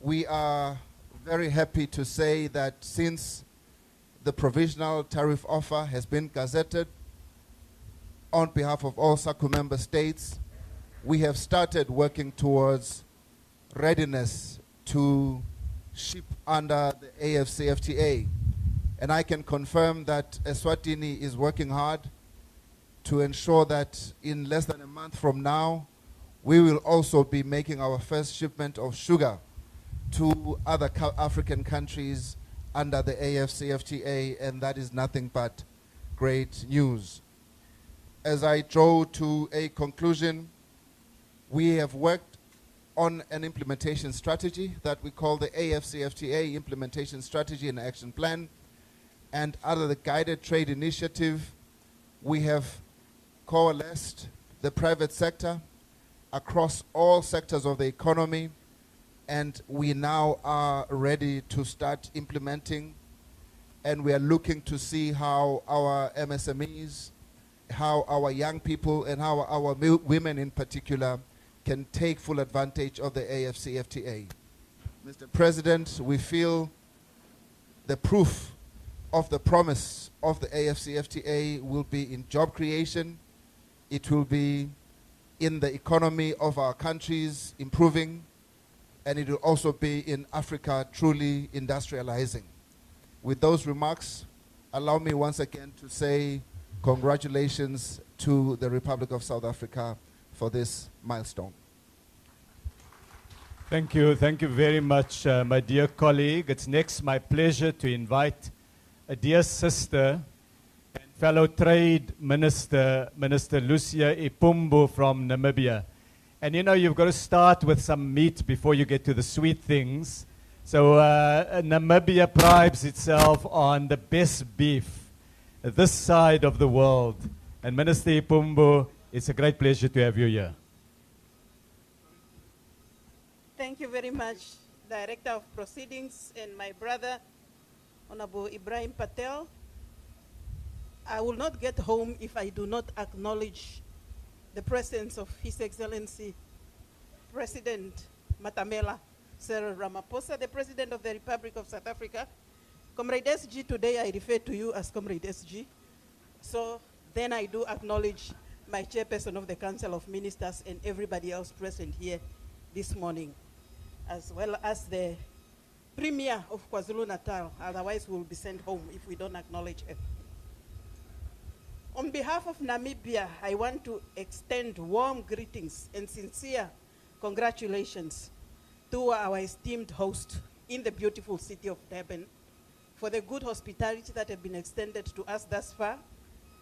we are very happy to say that since the provisional tariff offer has been gazetted on behalf of all SACU member states, we have started working towards readiness to ship under the AfCFTA. And I can confirm that Eswatini is working hard to ensure that in less than a month from now, we will also be making our first shipment of sugar to other African countries under the AfCFTA, and that is nothing but great news. As I draw to a conclusion, we have worked on an implementation strategy that we call the AfCFTA Implementation Strategy and Action Plan. And under the Guided Trade Initiative, we have coalesced the private sector across all sectors of the economy, and we now are ready to start implementing. And we are looking to see how our MSMEs, how our young people, and how our women in particular can take full advantage of the AfCFTA. Mr. President, we feel the proof of the promise of the AfCFTA will be in job creation. It will be in the economy of our countries improving, and it will also be in Africa truly industrializing. With those remarks, allow me once again to say congratulations to the Republic of South Africa for this milestone. Thank you very much, my dear colleague. It's next my pleasure to invite a dear sister and fellow Trade Minister, Minister Lucia Ipumbu from Namibia. And you know, you've got to start with some meat before you get to the sweet things. So Namibia prides itself on the best beef this side of the world. And Minister Ipumbu, it's a great pleasure to have you here. Thank you very much, Director of Proceedings and my brother, Honorable Ibrahim Patel. I will not get home if I do not acknowledge the presence of His Excellency President Matamela Cyril Ramaphosa, the President of the Republic of South Africa. Comrade SG, today I refer to you as Comrade SG. So then I do acknowledge my chairperson of the Council of Ministers and everybody else present here this morning, as well as the Premier of KwaZulu-Natal. Otherwise we'll be sent home if we don't acknowledge her. On behalf of Namibia, I want to extend warm greetings and sincere congratulations to our esteemed host in the beautiful city of Durban for the good hospitality that has been extended to us thus far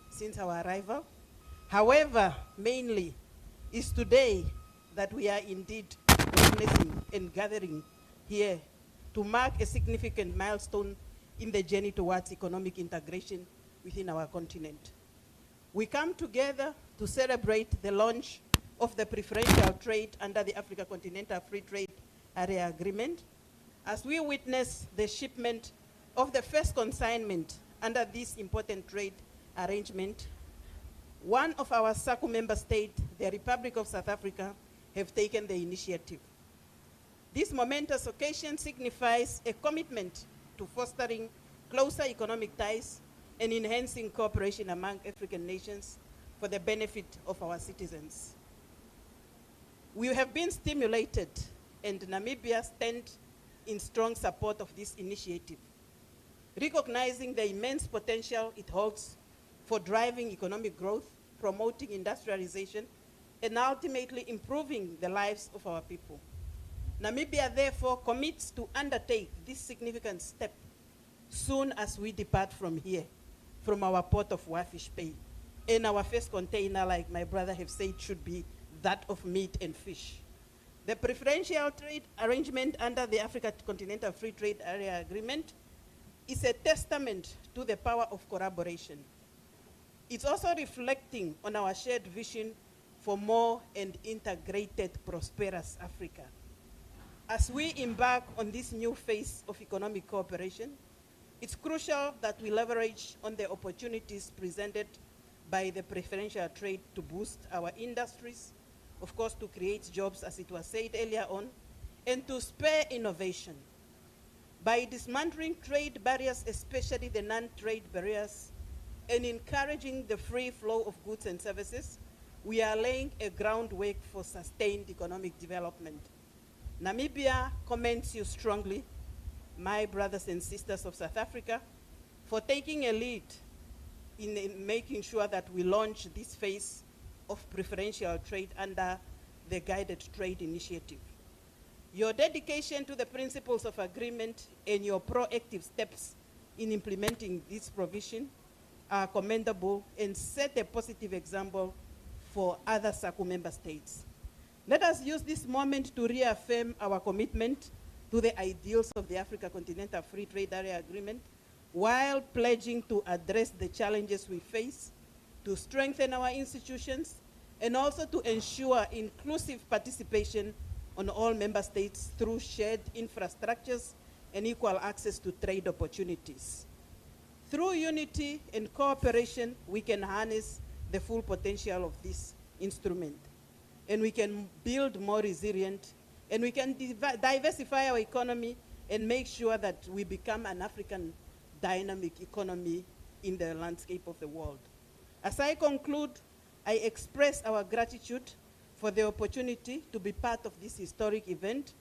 since our arrival. However, mainly is today that we are indeed witnessing and gathering here to mark a significant milestone in the journey towards economic integration within our continent. We come together to celebrate the launch of the preferential trade under the Africa Continental Free Trade Area Agreement, as we witness the shipment of the first consignment under this important trade arrangement. One of our SACU member states, the Republic of South Africa, have taken the initiative. This momentous occasion signifies a commitment to fostering closer economic ties and enhancing cooperation among African nations for the benefit of our citizens. We have been stimulated, and Namibia stands in strong support of this initiative, recognizing the immense potential it holds for driving economic growth, promoting industrialization, and ultimately improving the lives of our people. Namibia therefore commits to undertake this significant step soon as we depart from here, from our port of Wafish Bay. And our first container, like my brother have said, should be that of meat and fish. The preferential trade arrangement under the Africa Continental Free Trade Area Agreement is a testament to the power of collaboration. It's also reflecting on our shared vision for more and integrated, prosperous Africa. As we embark on this new phase of economic cooperation, it's crucial that we leverage on the opportunities presented by the preferential trade to boost our industries, of course, to create jobs, as it was said earlier on, and to spur innovation. By dismantling trade barriers, especially the non-trade barriers, and encouraging the free flow of goods and services, we are laying a groundwork for sustained economic development. Namibia commends you strongly, my brothers and sisters of South Africa, for taking a lead in making sure that we launch this phase of preferential trade under the Guided Trade Initiative. Your dedication to the principles of agreement and your proactive steps in implementing this provision are commendable and set a positive example for other SACU member states. Let us use this moment to reaffirm our commitment to the ideals of the Africa Continental Free Trade Area Agreement, while pledging to address the challenges we face, to strengthen our institutions, and also to ensure inclusive participation on all member states through shared infrastructures and equal access to trade opportunities. Through unity and cooperation, we can harness the full potential of this instrument, and we can build more resilient, and we can diversify our economy and make sure that we become an African dynamic economy in the landscape of the world. As I conclude, I express our gratitude for the opportunity to be part of this historic event.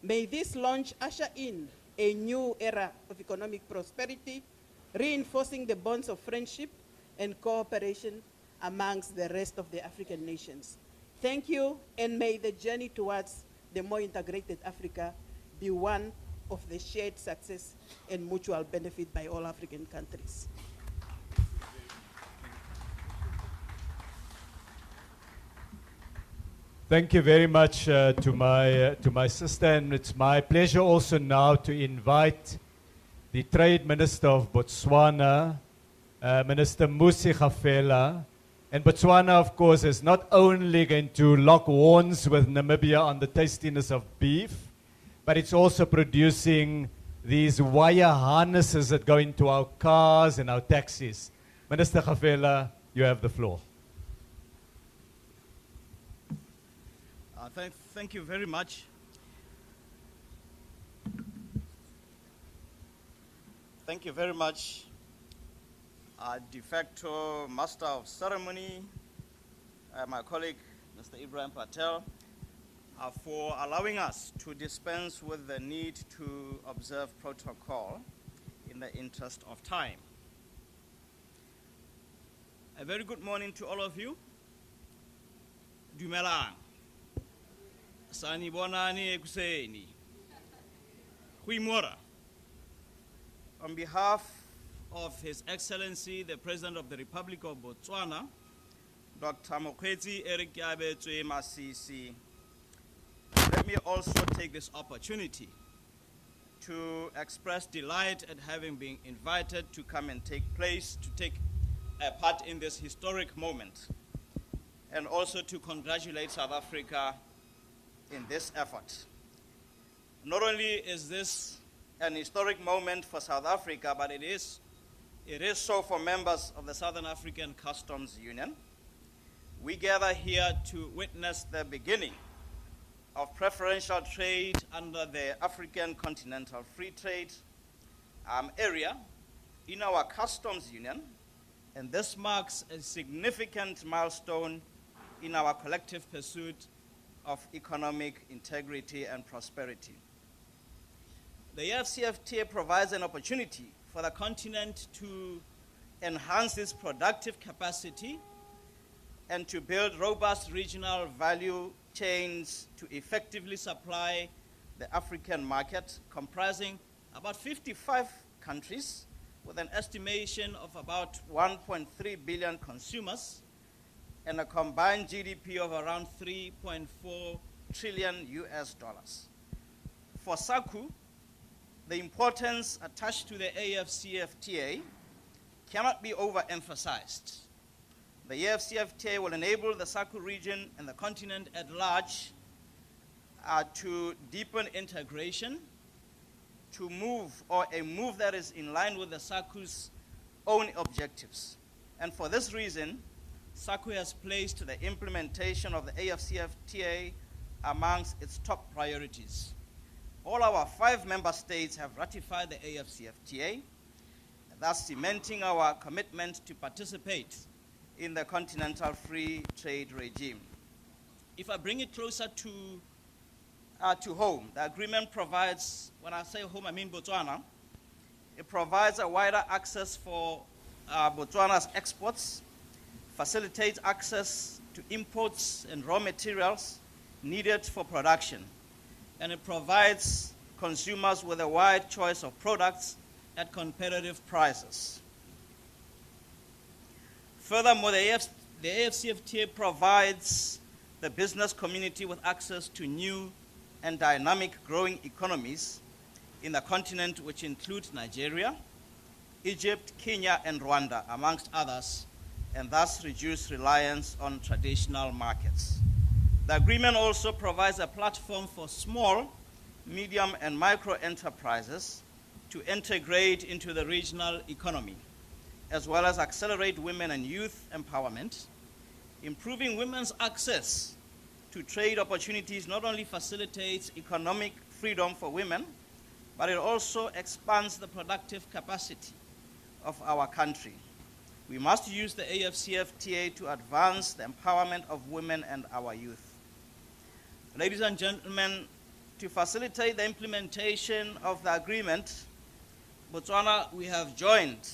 May this launch usher in a new era of economic prosperity, reinforcing the bonds of friendship and cooperation amongst the rest of the African nations. Thank you, and may the journey towards the more integrated Africa be one of the shared success and mutual benefit by all African countries. Thank you very much to my sister, and it's my pleasure also now to invite the Trade Minister of Botswana, Minister Musi Gafela. And Botswana, of course, is not only going to lock horns with Namibia on the tastiness of beef, but it's also producing these wire harnesses that go into our cars and our taxis. Minister Gafela, you have the floor. Thank you very much. Thank you very much, de facto Master of Ceremony, my colleague, Mr. Ibrahim Patel, for allowing us to dispense with the need to observe protocol in the interest of time. A very good morning to all of you. Dumelang. Sani bonani ekuseni. Huimora. On behalf of His Excellency, the President of the Republic of Botswana, Dr. Mokgweetsi Eric Yabetswe Masisi, let me also take this opportunity to express delight at having been invited to come and take a part in this historic moment, and also to congratulate South Africa in this effort. Not only is this an historic moment for South Africa, but it is so for members of the Southern African Customs Union. We gather here to witness the beginning of preferential trade under the African Continental Free Trade area in our customs union, and this marks a significant milestone in our collective pursuit of economic integrity and prosperity. The AfCFTA provides an opportunity for the continent to enhance its productive capacity and to build robust regional value chains to effectively supply the African market, comprising about 55 countries with an estimation of about 1.3 billion consumers and a combined GDP of around 3.4 trillion US dollars. For SACU, the importance attached to the AfCFTA cannot be overemphasized. The AfCFTA will enable the SACU region and the continent at large to deepen integration, to move, or a move that is in line with the SACU's own objectives. And for this reason, SACU has placed the implementation of the AfCFTA amongst its top priorities. all our 5 member states have ratified the AfCFTA, thus cementing our commitment to participate in the continental free trade regime. If I bring it closer to home, the agreement provides, when I say home, I mean Botswana, it provides a wider access for Botswana's exports, facilitates access to imports and raw materials needed for production, and it provides consumers with a wide choice of products at competitive prices. Furthermore, the AfCFTA provides the business community with access to new and dynamic growing economies in the continent, which include Nigeria, Egypt, Kenya, and Rwanda, amongst others, and thus reduce reliance on traditional markets. The agreement also provides a platform for small, medium, and micro enterprises to integrate into the regional economy, as well as accelerate women and youth empowerment. Improving women's access to trade opportunities not only facilitates economic freedom for women, but it also expands the productive capacity of our country. We must use the AfCFTA to advance the empowerment of women and our youth. Ladies and gentlemen, to facilitate the implementation of the agreement, Botswana, we have joined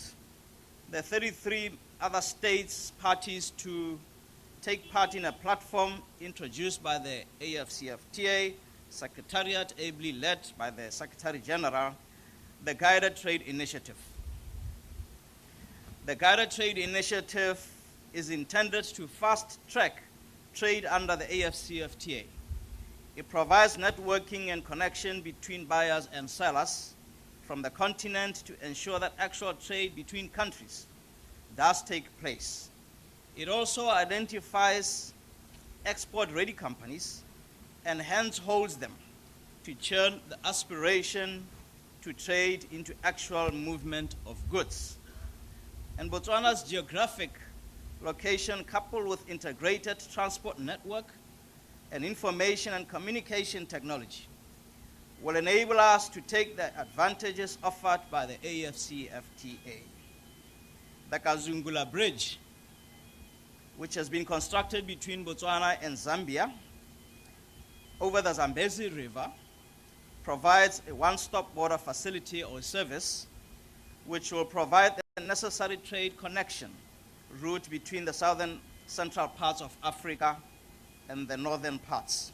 the 33 other states parties to take part in a platform introduced by the AfCFTA Secretariat, ably led by the Secretary General, the Guided Trade Initiative. The Guided Trade Initiative is intended to fast-track trade under the AfCFTA. It provides networking and connection between buyers and sellers from the continent to ensure that actual trade between countries does take place. It also identifies export-ready companies and hence holds them to churn the aspiration to trade into actual movement of goods. And Botswana's geographic location, coupled with integrated transport network and information and communication technology, will enable us to take the advantages offered by the AfCFTA. The Kazungula Bridge, which has been constructed between Botswana and Zambia over the Zambezi River, provides a one-stop border facility or service which will provide the necessary trade connection route between the southern central parts of Africa and the northern parts.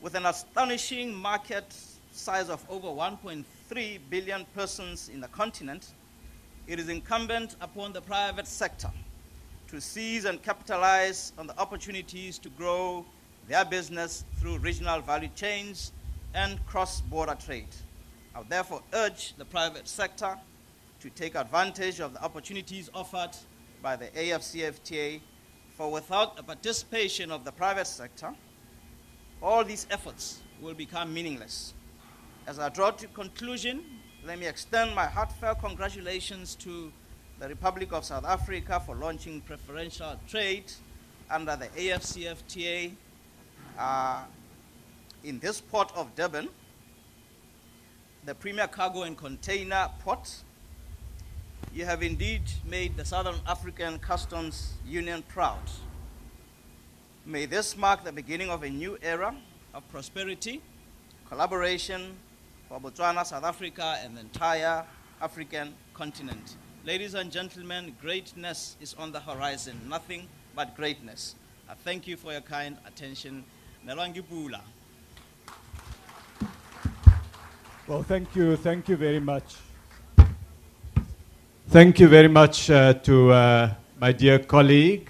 With an astonishing market size of over 1.3 billion persons in the continent, it is incumbent upon the private sector to seize and capitalize on the opportunities to grow their business through regional value chains and cross-border trade. I would therefore urge the private sector to take advantage of the opportunities offered by the AfCFTA, for without the participation of the private sector, all these efforts will become meaningless. As I draw to conclusion, let me extend my heartfelt congratulations to the Republic of South Africa for launching preferential trade under the AfCFTA in this port of Durban, the premier cargo and container port. You have indeed made the Southern African Customs Union proud. May this mark the beginning of a new era of prosperity, collaboration for Botswana, South Africa, and the entire African continent. Ladies and gentlemen, greatness is on the horizon, nothing but greatness. I thank you for your kind attention. Nelwangi Pula. Well, thank you very much. Thank you very much to my dear colleague.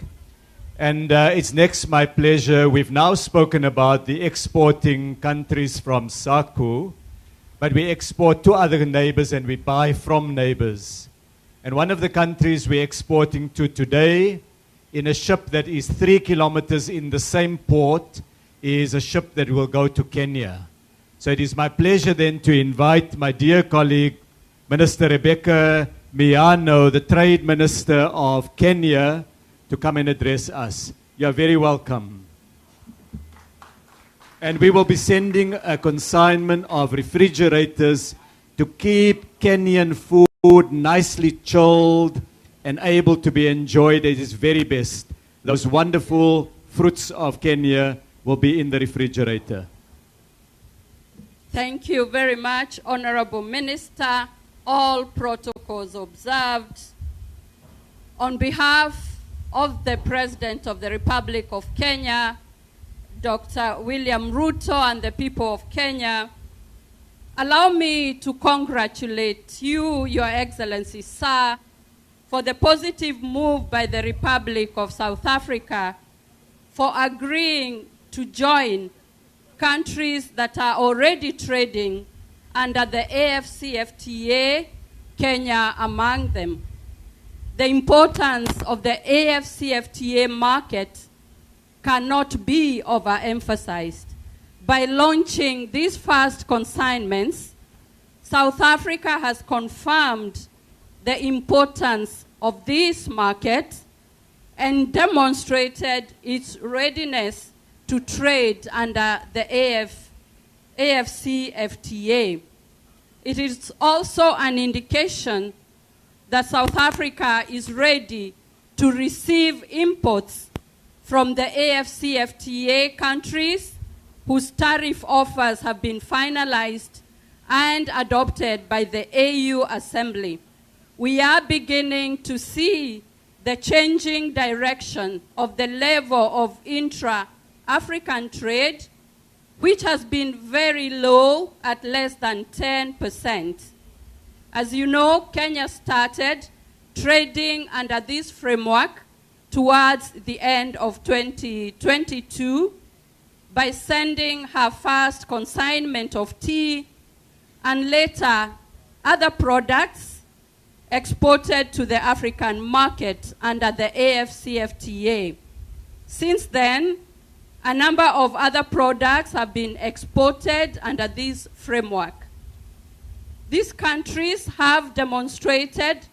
And it's next my pleasure. We've now spoken about the exporting countries from SACU, but we export to other neighbors and we buy from neighbors. And one of the countries we're exporting to today, in a ship that is 3 kilometers in the same port, is a ship that will go to Kenya. So it is my pleasure then to invite my dear colleague, Minister Rebecca Miano, the Trade Minister of Kenya, to come and address us. You are very welcome. And we will be sending a consignment of refrigerators to keep Kenyan food nicely chilled and able to be enjoyed at its very best. Those wonderful fruits of Kenya will be in the refrigerator. Thank you very much, Honorable Minister. All protocols observed. On behalf of the President of the Republic of Kenya, Dr. William Ruto, and the people of Kenya, allow me to congratulate you, Your Excellency, sir, for the positive move by the Republic of South Africa for agreeing to join countries that are already trading under the AfCFTA, Kenya among them. The importance of the AfCFTA market cannot be overemphasized. By launching these first consignments, South Africa has confirmed the importance of this market and demonstrated its readiness to trade under the AfCFTA. It is also an indication that South Africa is ready to receive imports from the AfCFTA countries whose tariff offers have been finalized and adopted by the AU Assembly. We are beginning to see the changing direction of the level of intra-African trade, which has been very low at less than 10%. As you know, Kenya started trading under this framework towards the end of 2022 by sending her first consignment of tea and later other products exported to the African market under the AfCFTA. Since then, a number of other products have been exported under this framework. These countries have demonstrated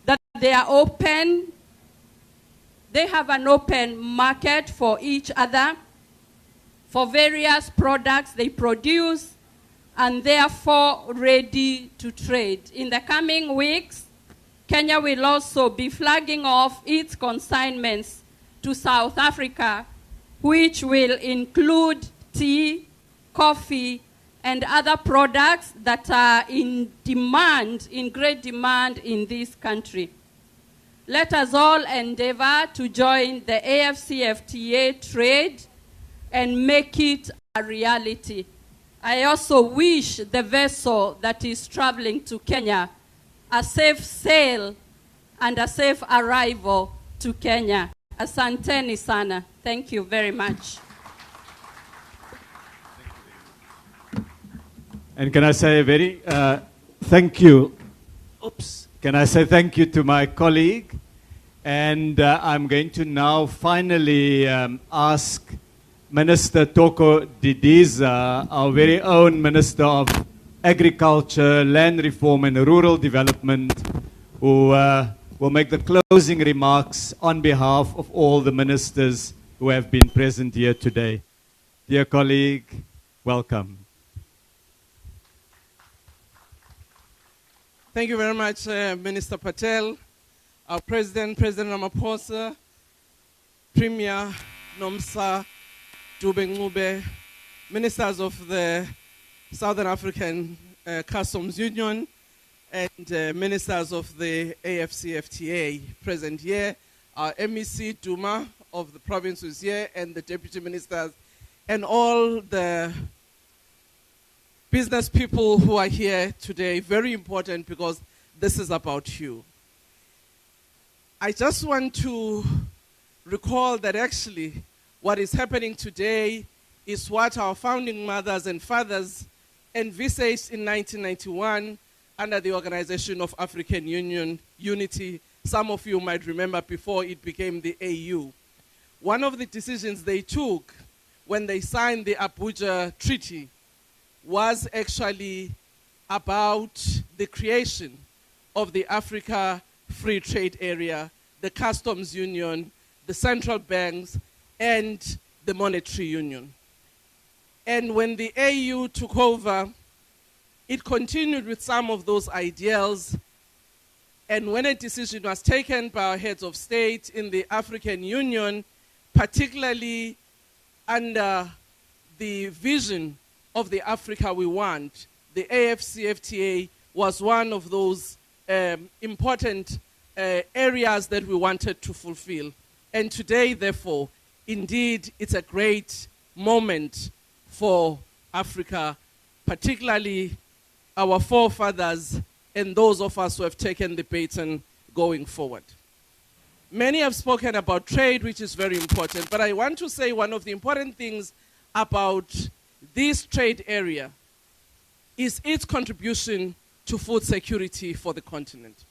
that they are open, they have an open market for each other, for various products they produce, and therefore ready to trade. In the coming weeks, Kenya will also be flagging off its consignments to South Africa, which will include tea, coffee, and other products that are in demand, in great demand in this country. Let us all endeavor to join the AfCFTA trade and make it a reality. I also wish the vessel that is traveling to Kenya a safe sail and a safe arrival to Kenya. Asanteni sana. Thank you very much. And can I say a very thank you. Oops. Can I say thank you to my colleague? And I'm going to now finally ask Minister Toko Didiza, our very own Minister of Agriculture, Land Reform and Rural Development, who will make the closing remarks on behalf of all the ministers who have been present here today. Dear colleague, welcome. Thank you very much, Minister Patel, our President Ramaphosa, Premier Nomsa Dube, ministers of the Southern African Customs Union, and ministers of the AfCFTA present here, our MEC Duma of the province who's here, and the deputy ministers, and all the business people who are here today. Very important because this is about you. I just want to recall that actually what is happening today is what our founding mothers and fathers envisaged in 1991 under the Organization of African Union Unity. Some of you might remember before it became the AU. One of the decisions they took when they signed the Abuja Treaty was actually about the creation of the Africa Free Trade Area, the Customs Union, the central banks, and the Monetary Union. And when the AU took over, it continued with some of those ideals. And when a decision was taken by our heads of state in the African Union, particularly under the vision of the Africa we want, the AfCFTA was one of those important areas that we wanted to fulfill. And today, therefore, indeed, it's a great moment for Africa, particularly our forefathers and those of us who have taken the baton going forward. Many have spoken about trade, which is very important, but I want to say one of the important things about this trade area is its contribution to food security for the continent.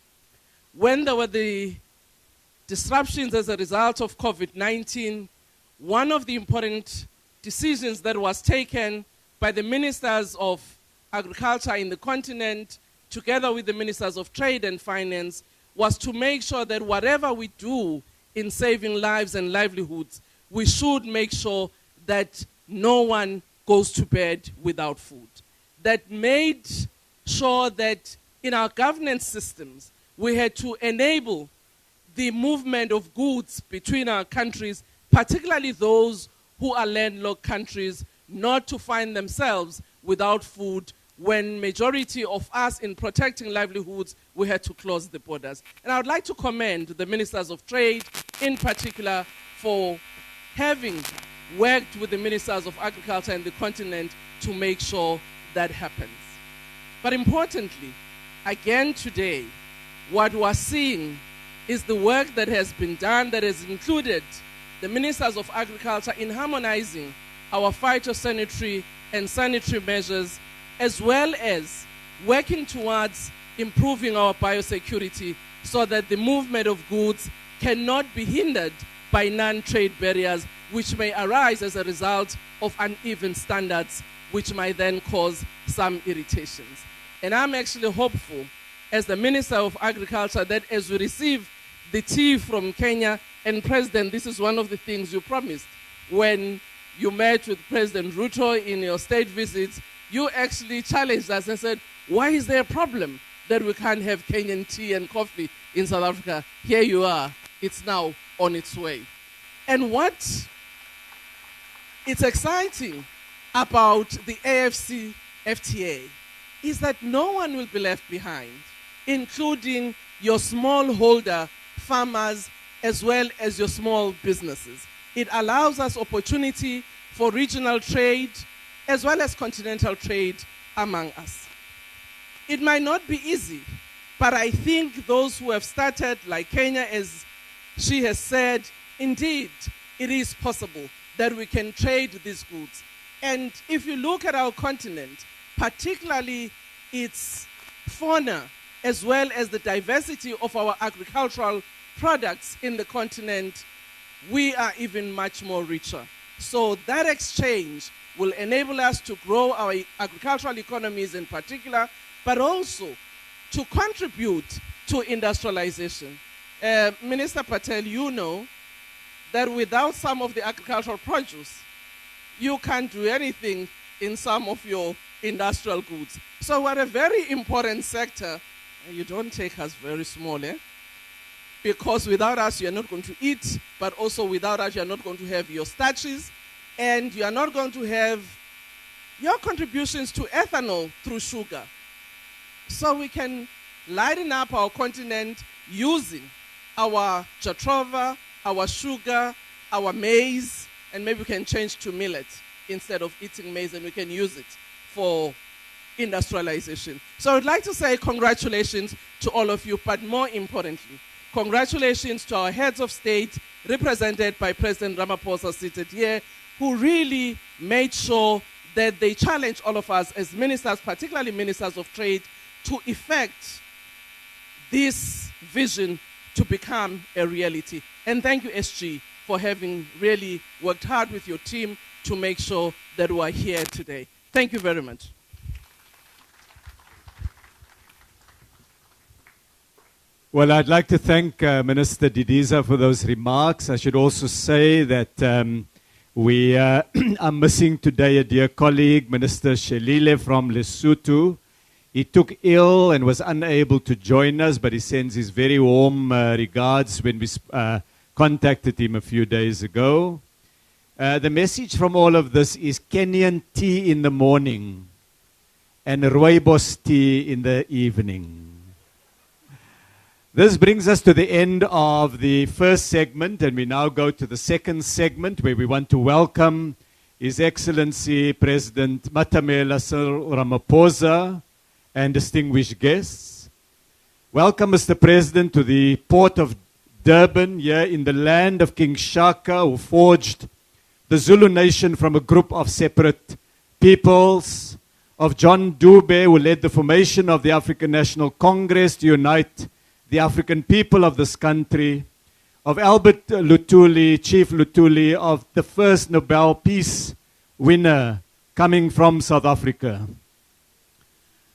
When there were the disruptions as a result of COVID-19, one of the important decisions that was taken by the ministers of agriculture in the continent, together with the ministers of trade and finance, was to make sure that whatever we do in saving lives and livelihoods, we should make sure that no one goes to bed without food. That made sure that in our governance systems, we had to enable the movement of goods between our countries, particularly those who are landlocked countries, not to find themselves without food when majority of us in protecting livelihoods, we had to close the borders. And I would like to commend the ministers of trade in particular for having worked with the ministers of agriculture in the continent to make sure that happens. But importantly, again today, what we're seeing is the work that has been done that has included the ministers of agriculture in harmonizing our phytosanitary and sanitary measures, as well as working towards improving our biosecurity so that the movement of goods cannot be hindered by non-trade barriers which may arise as a result of uneven standards, which might then cause some irritations. And I'm actually hopeful, as the Minister of Agriculture, that as we receive the tea from Kenya, and President, this is one of the things you promised when you met with President Ruto in your state visits, you actually challenged us and said, why is there a problem that we can't have Kenyan tea and coffee in South Africa? Here you are. It's now on its way. And what is exciting about the AfCFTA is that no one will be left behind, including your smallholder farmers as well as your small businesses. It allows us opportunity for regional trade as well as continental trade among us. It might not be easy, but I think those who have started, like Kenya, as she has said, indeed, it is possible that we can trade these goods. And if you look at our continent, particularly its fauna, as well as the diversity of our agricultural products in the continent, we are even much more richer. So that exchange will enable us to grow our agricultural economies in particular, but also to contribute to industrialization. Minister Patel, you know that without some of the agricultural produce, you can't do anything in some of your industrial goods. So we're a very important sector. You don't take us very small, eh? Because without us, you're not going to eat, but also without us, you're not going to have your starches, and you are not going to have your contributions to ethanol through sugar. So we can lighten up our continent using our jatrova, our sugar, our maize, and maybe we can change to millet instead of eating maize, and we can use it for industrialization. So I'd like to say congratulations to all of you, but more importantly, congratulations to our heads of state, represented by President Ramaphosa seated here, who really made sure that they challenge all of us as ministers, particularly ministers of trade, to effect this vision to become a reality. And thank you, SG, for having really worked hard with your team to make sure that we are here today. Thank you very much. Well, I'd like to thank Minister Didiza for those remarks. I should also say that We are missing today a dear colleague, Minister Shelile from Lesotho. He took ill and was unable to join us, but he sends his very warm regards when we contacted him a few days ago. The message from all of this is Kenyan tea in the morning and rooibos tea in the evening. This brings us to the end of the first segment, and we now go to the second segment where we want to welcome His Excellency President Matamela Cyril Ramaphosa and distinguished guests. Welcome, Mr. President, to the Port of Durban, here in the land of King Shaka, who forged the Zulu nation from a group of separate peoples, of John Dube, who led the formation of the African National Congress to unite the African people of this country, of Albert Luthuli, Chief Luthuli, of the first Nobel Peace winner coming from South Africa.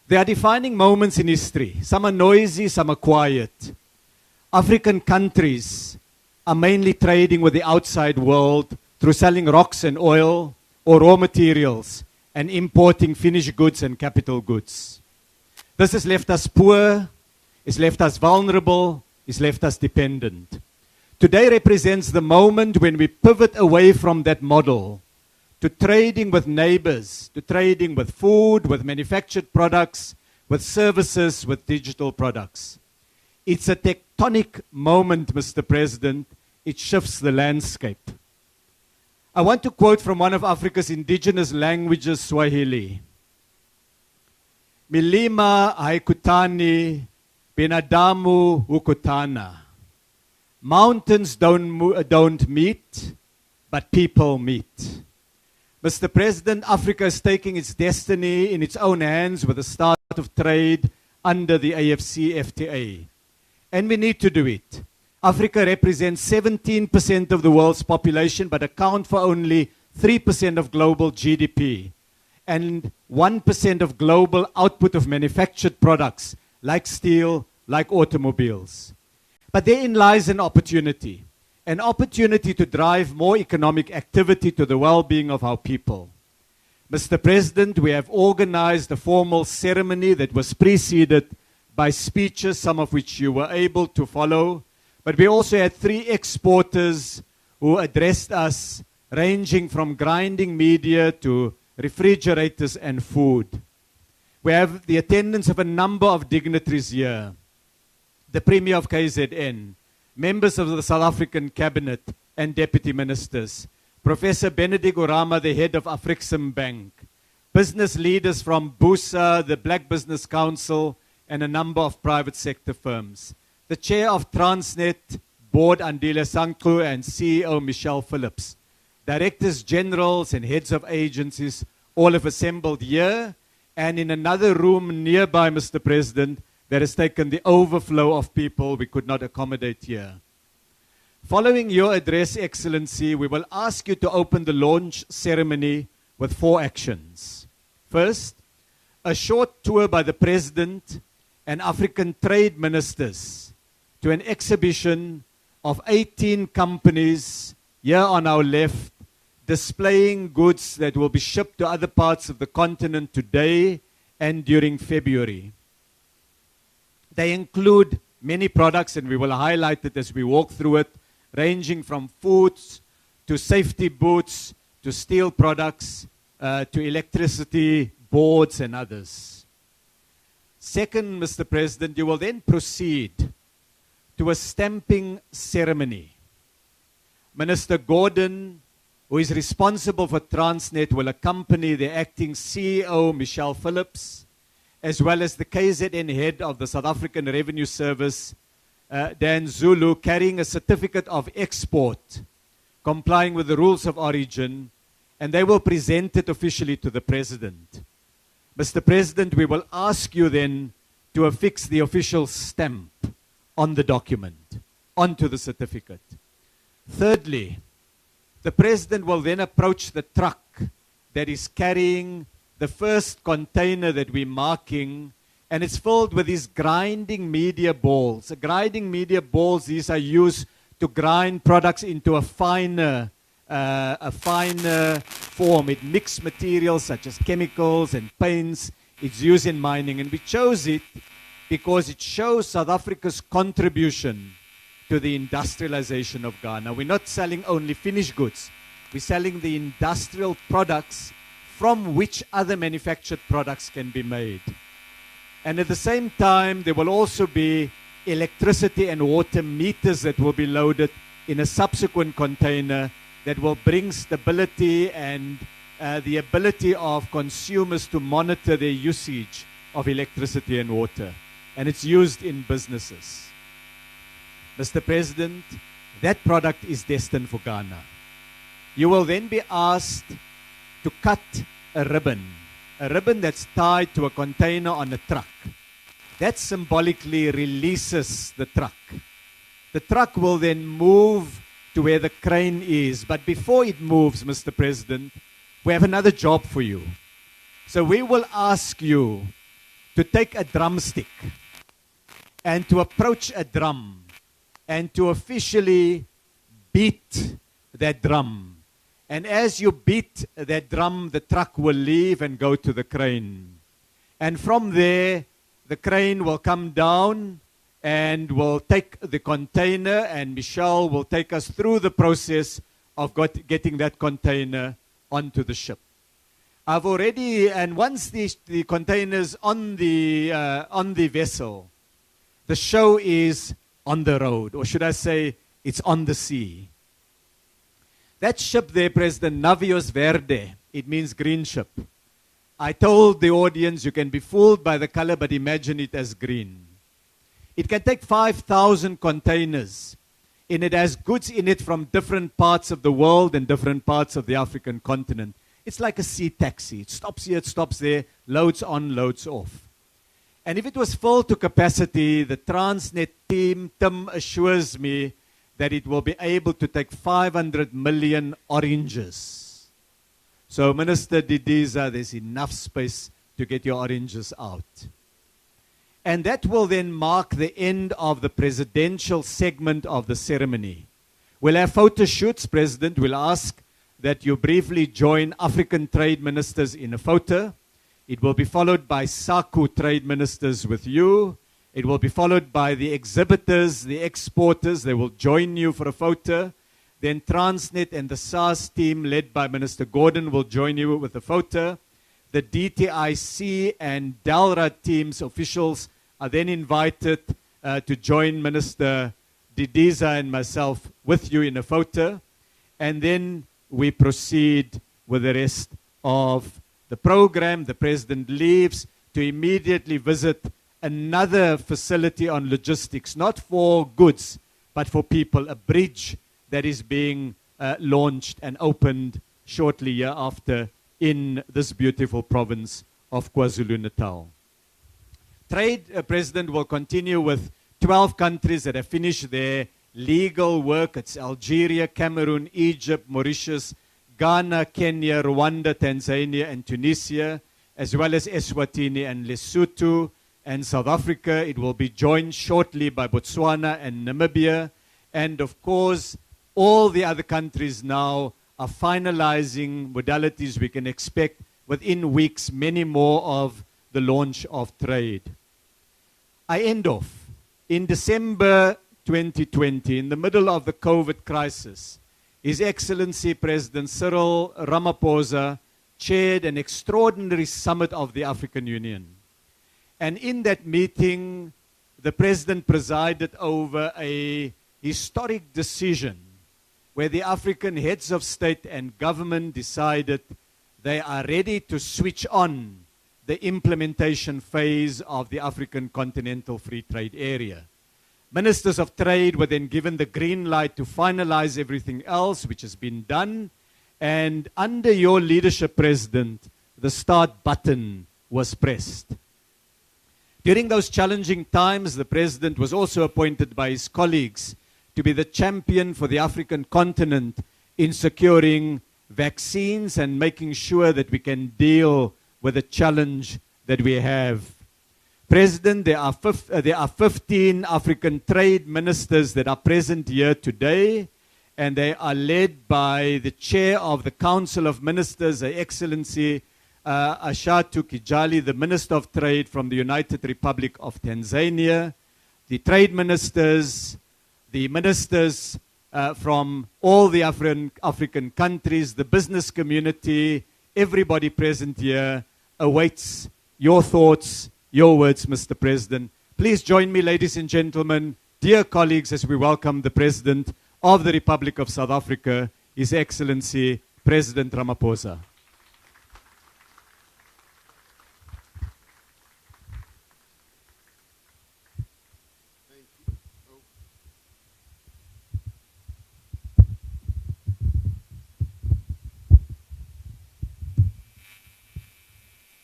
There are defining moments in history. Some are noisy, some are quiet. African countries are mainly trading with the outside world through selling rocks and oil or raw materials and importing finished goods and capital goods. This has left us poor, it's left us vulnerable, it's left us dependent. Today represents the moment when we pivot away from that model to trading with neighbors, to trading with food, with manufactured products, with services, with digital products. It's a tectonic moment, Mr. President. It shifts the landscape. I want to quote from one of Africa's indigenous languages, Swahili. Milima haikutani, binadamu hukutana. Mountains don't meet, but people meet. Mr. President, Africa is taking its destiny in its own hands with the start of trade under the AfCFTA. And we need to do it. Africa represents 17% of the world's population, but account for only 3% of global GDP and 1% of global output of manufactured products like steel, like automobiles. But therein lies an opportunity to drive more economic activity to the well-being of our people. Mr. President, we have organized a formal ceremony that was preceded by speeches, some of which you were able to follow. But we also had 3 exporters who addressed us, ranging from grinding media to refrigerators and food. We have the attendance of a number of dignitaries here. The Premier of KZN, members of the South African Cabinet and Deputy Ministers, Professor Benedict Urama, the head of Afrixim Bank, business leaders from BUSA, the Black Business Council, and a number of private sector firms. The chair of Transnet Board, Andile Sankru, and CEO Michelle Phillips. Directors generals and heads of agencies all have assembled here, and in another room nearby, Mr. President, that has taken the overflow of people we could not accommodate here. Following your address, Excellency, we will ask you to open the launch ceremony with 4 actions. First, a short tour by the President and African trade ministers to an exhibition of 18 companies here on our left, displaying goods that will be shipped to other parts of the continent today and during February. They include many products, and we will highlight it as we walk through it, ranging from foods to safety boots to steel products to electricity boards and others. Second, Mr. President, you will then proceed to a stamping ceremony. Minister Gordon, who is responsible for Transnet, will accompany the acting CEO, Michelle Phillips, as well as the KZN head of the South African Revenue Service, Dan Zulu, carrying a certificate of export, complying with the rules of origin, and they will present it officially to the President. Mr. President, we will ask you then to affix the official stamp on the document, onto the certificate. Thirdly, the President will then approach the truck that is carrying the first container that we're marking, and it's filled with these grinding media balls. The grinding media balls, these are used to grind products into a finer a finer form. It mixes materials such as chemicals and paints. It's used in mining. And we chose it because it shows South Africa's contribution to the industrialization of Ghana. We're not selling only finished goods. We're selling the industrial products from which other manufactured products can be made. And at the same time, there will also be electricity and water meters that will be loaded in a subsequent container that will bring stability and the ability of consumers to monitor their usage of electricity and water. And it's used in businesses. Mr. President, that product is destined for Ghana. You will then be asked to cut a ribbon that's tied to a container on a truck. That symbolically releases the truck. The truck will then move to where the crane is. But before it moves, Mr. President, we have another job for you. So we will ask you to take a drumstick and to approach a drum and to officially beat that drum. And as you beat that drum, the truck will leave and go to the crane. And from there, the crane will come down and will take the container, and Michelle will take us through the process of getting that container onto the ship. I've already, and once the container's on the vessel, the show is on the road, or should I say, it's on the sea. That ship there, President, Navios Verde, it means green ship. I told the audience you can be fooled by the color, but imagine it as green. It can take 5,000 containers, and it has goods in it from different parts of the world and different parts of the African continent. It's like a sea taxi. It stops here, it stops there, loads on, loads off. And if it was full to capacity, the Transnet team, Tim, assures me that it will be able to take 500 million oranges. So, Minister Didiza, there's enough space to get your oranges out. And that will then mark the end of the presidential segment of the ceremony. We'll have photo shoots, President. We'll ask that you briefly join African trade ministers in a photo. It will be followed by SACU trade ministers with you. It will be followed by the exhibitors, the exporters. They will join you for a photo. Then Transnet and the SARS team, led by Minister Gordon, will join you with a photo. The DTIC and DALRA teams, officials, are then invited to join Minister Didiza and myself with you in a photo. And then we proceed with the rest of the program. The President leaves to immediately visit another facility on logistics, not for goods, but for people, a bridge that is being launched and opened shortly hereafter in this beautiful province of KwaZulu-Natal. Trade, President, will continue with 12 countries that have finished their legal work. It's Algeria, Cameroon, Egypt, Mauritius, Ghana, Kenya, Rwanda, Tanzania, and Tunisia, as well as Eswatini and Lesotho and South Africa. It will be joined shortly by Botswana and Namibia. And of course, all the other countries now are finalizing modalities. We can expect within weeks many more of the launch of trade. I end off. In December 2020, in the middle of the COVID crisis, His Excellency President Cyril Ramaphosa chaired an extraordinary summit of the African Union. And in that meeting, the President presided over a historic decision where the African heads of state and government decided they are ready to switch on the implementation phase of the African Continental Free Trade Area. Ministers of Trade were then given the green light to finalize everything else, which has been done. And under your leadership, President, the start button was pressed. During those challenging times, the President was also appointed by his colleagues to be the champion for the African continent in securing vaccines and making sure that we can deal with the challenge that we have. President, there are 15 African trade ministers that are present here today, and they are led by the chair of the Council of Ministers, Her Excellency Ashatu Kijali, the Minister of Trade from the United Republic of Tanzania, the trade ministers, the ministers from all the African countries, the business community, everybody present here awaits your thoughts, your words, Mr. President. Please join me, ladies and gentlemen, dear colleagues, as we welcome the President of the Republic of South Africa, His Excellency President Ramaphosa.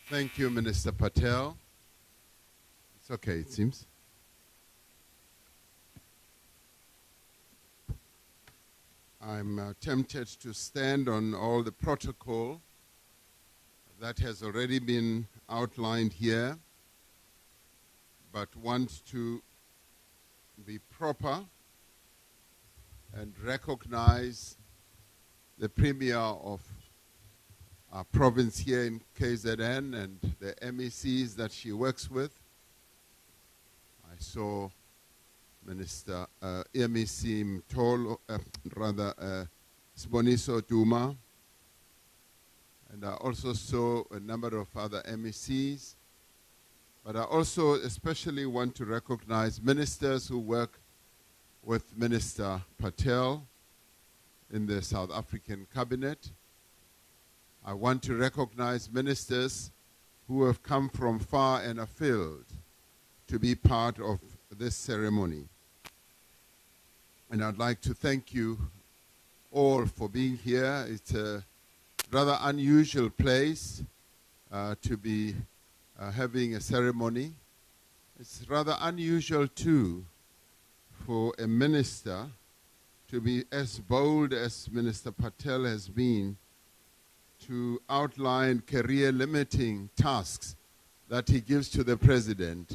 Thank you, Minister Patel. It's okay, it seems. I'm tempted to stand on all the protocol that has already been outlined here, but want to be proper and recognize the Premier of our province here in KZN and the MECs that she works with. I saw Minister MEC Mtolo, Siboniso Duma, and I also saw a number of other MECs. But I also especially want to recognize ministers who work with Minister Patel in the South African cabinet. I want to recognize ministers who have come from far and afield to be part of this ceremony. And I'd like to thank you all for being here. It's a rather unusual place to be having a ceremony. It's rather unusual too for a minister to be as bold as Minister Patel has been to outline career-limiting tasks that he gives to the president.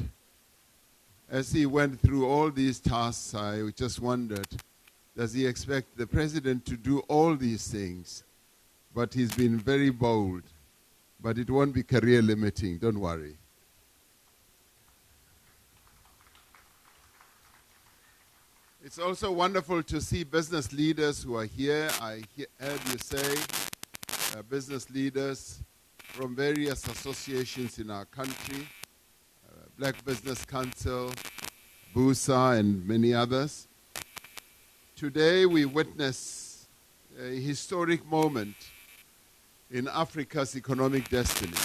As he went through all these tasks, I just wondered, does he expect the president to do all these things? But he's been very bold. But it won't be career-limiting, don't worry. It's also wonderful to see business leaders who are here. I heard you say business leaders from various associations in our country, Black Business Council, BUSA, and many others. Today we witness a historic moment in Africa's economic destiny.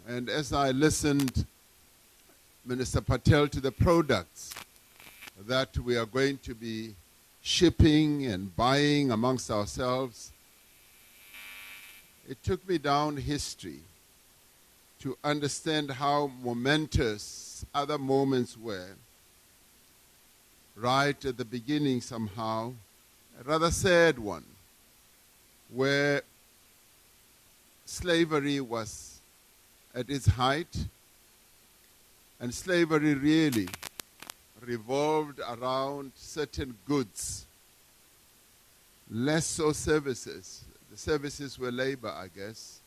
And as I listened, Minister Patel, to the products that we are going to be shipping and buying amongst ourselves, it took me down history to understand how momentous other moments were. Right at the beginning somehow, a rather sad one, where slavery was at its height, and slavery really revolved around certain goods, less so services. The services were labor, I guess,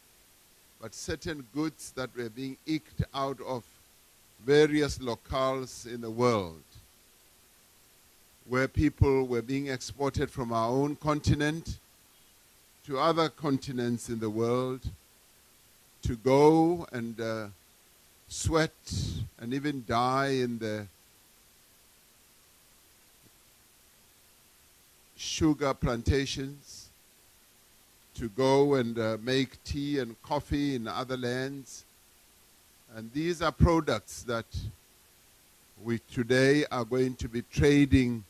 but certain goods that were being eked out of various locales in the world, where people were being exported from our own continent to other continents in the world to go and sweat and even die in the sugar plantations, to go and make tea and coffee in other lands. And these are products that we today are going to be trading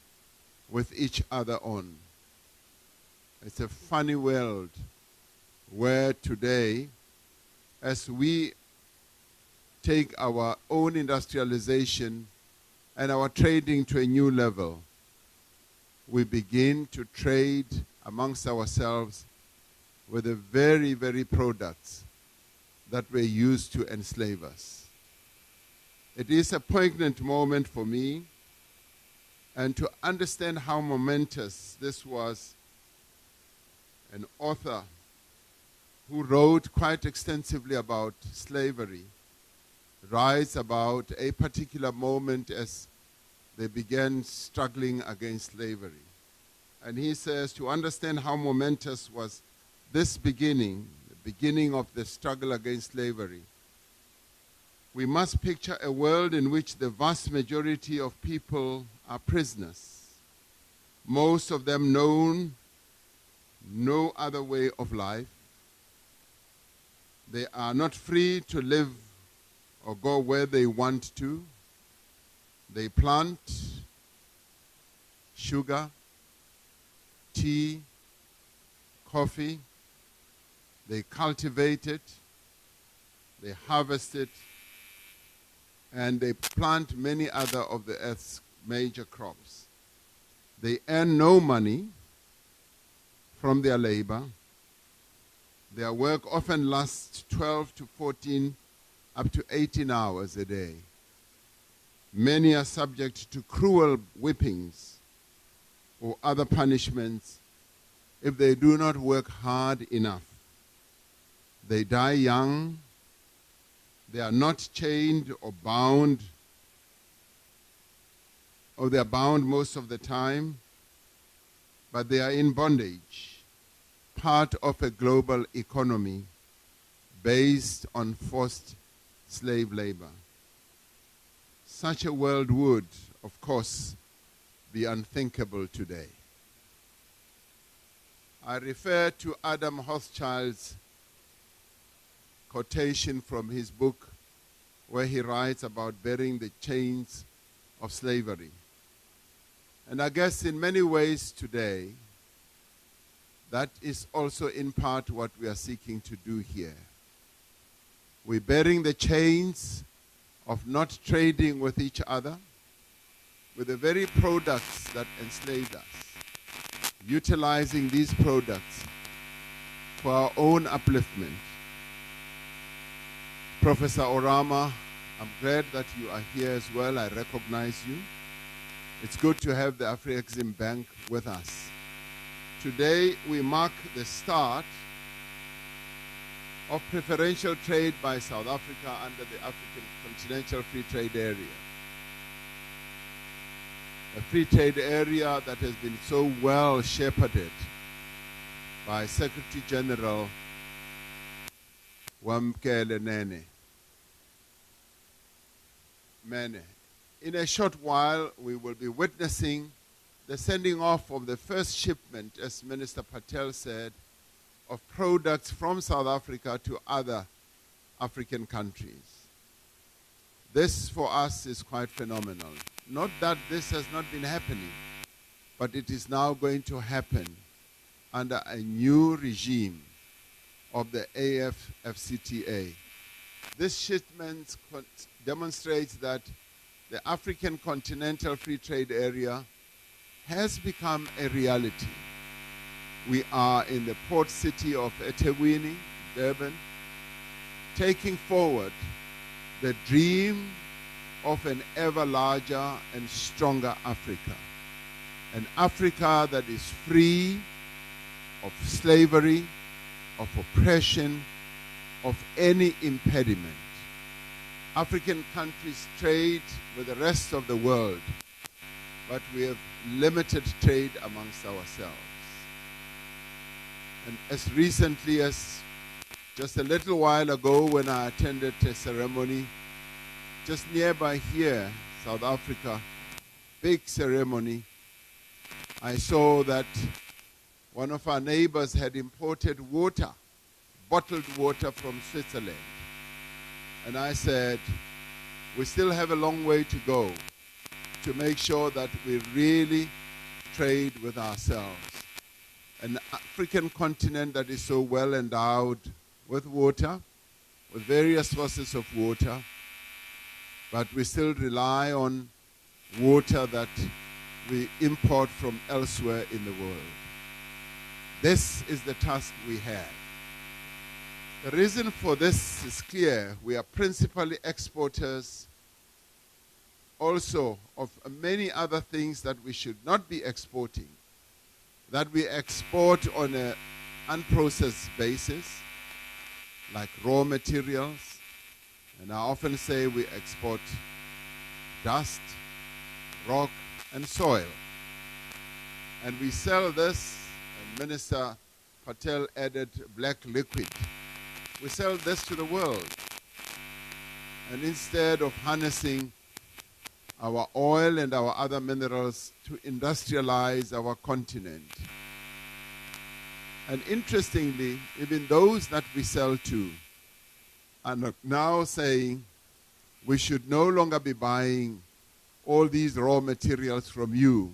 with each other on. It's a funny world where today, as we take our own industrialization and our trading to a new level, we begin to trade amongst ourselves with the very, very products that were used to enslave us. It is a poignant moment for me, and to understand how momentous this was an author who wrote quite extensively about slavery, writes about a particular moment as they began struggling against slavery. And he says, to understand how momentous was this beginning, the beginning of the struggle against slavery, we must picture a world in which the vast majority of people are prisoners, most of them known no other way of life. They are not free to live or go where they want to. They plant sugar, tea, coffee. They cultivate it, they harvest it, and they plant many other of the earth's major crops. They earn no money from their labor. Their work often lasts 12 to 14, up to 18 hours a day. Many are subject to cruel whippings or other punishments if they do not work hard enough. They die young. They are not chained or bound, or they are bound most of the time, but they are in bondage, part of a global economy based on forced slave labor. Such a world would, of course, be unthinkable today. I refer to Adam Hochschild's quotation from his book where he writes about bearing the chains of slavery. And I guess in many ways today, that is also in part what we are seeking to do here. We're bearing the chains of not trading with each other, with the very products that enslaved us, utilizing these products for our own upliftment. Professor Orama, I'm glad that you are here as well. I recognize you. It's good to have the Afri-Exim Bank with us. Today, we mark the start of preferential trade by South Africa under the African Continental Free Trade Area. A free trade area that has been so well shepherded by Secretary General Wamkele Mene. In a short while, we will be witnessing the sending off of the first shipment, as Minister Patel said, of products from South Africa to other African countries. This, for us, is quite phenomenal. Not that this has not been happening, but it is now going to happen under a new regime of the AfCFTA. This shipment demonstrates that the African Continental Free Trade Area has become a reality. We are in the port city of eThekwini, Durban, taking forward the dream of an ever larger and stronger Africa. An Africa that is free of slavery, of oppression, of any impediment. African countries trade with the rest of the world, but we have limited trade amongst ourselves. And as recently as just a little while ago, when I attended a ceremony just nearby here, South Africa, big ceremony, I saw that one of our neighbors had imported water, bottled water from Switzerland. And I said, we still have a long way to go to make sure that we really trade with ourselves. An African continent that is so well endowed with water, with various sources of water, but we still rely on water that we import from elsewhere in the world. This is the task we have. The reason for this is clear. We are principally exporters also of many other things that we should not be exporting, that we export on an unprocessed basis, like raw materials. And I often say we export dust, rock, and soil. And we sell this, and Minister Patel added black liquid. We sell this to the world. And instead of harnessing our oil and our other minerals to industrialize our continent. And interestingly, even those that we sell to are now saying we should no longer be buying all these raw materials from you.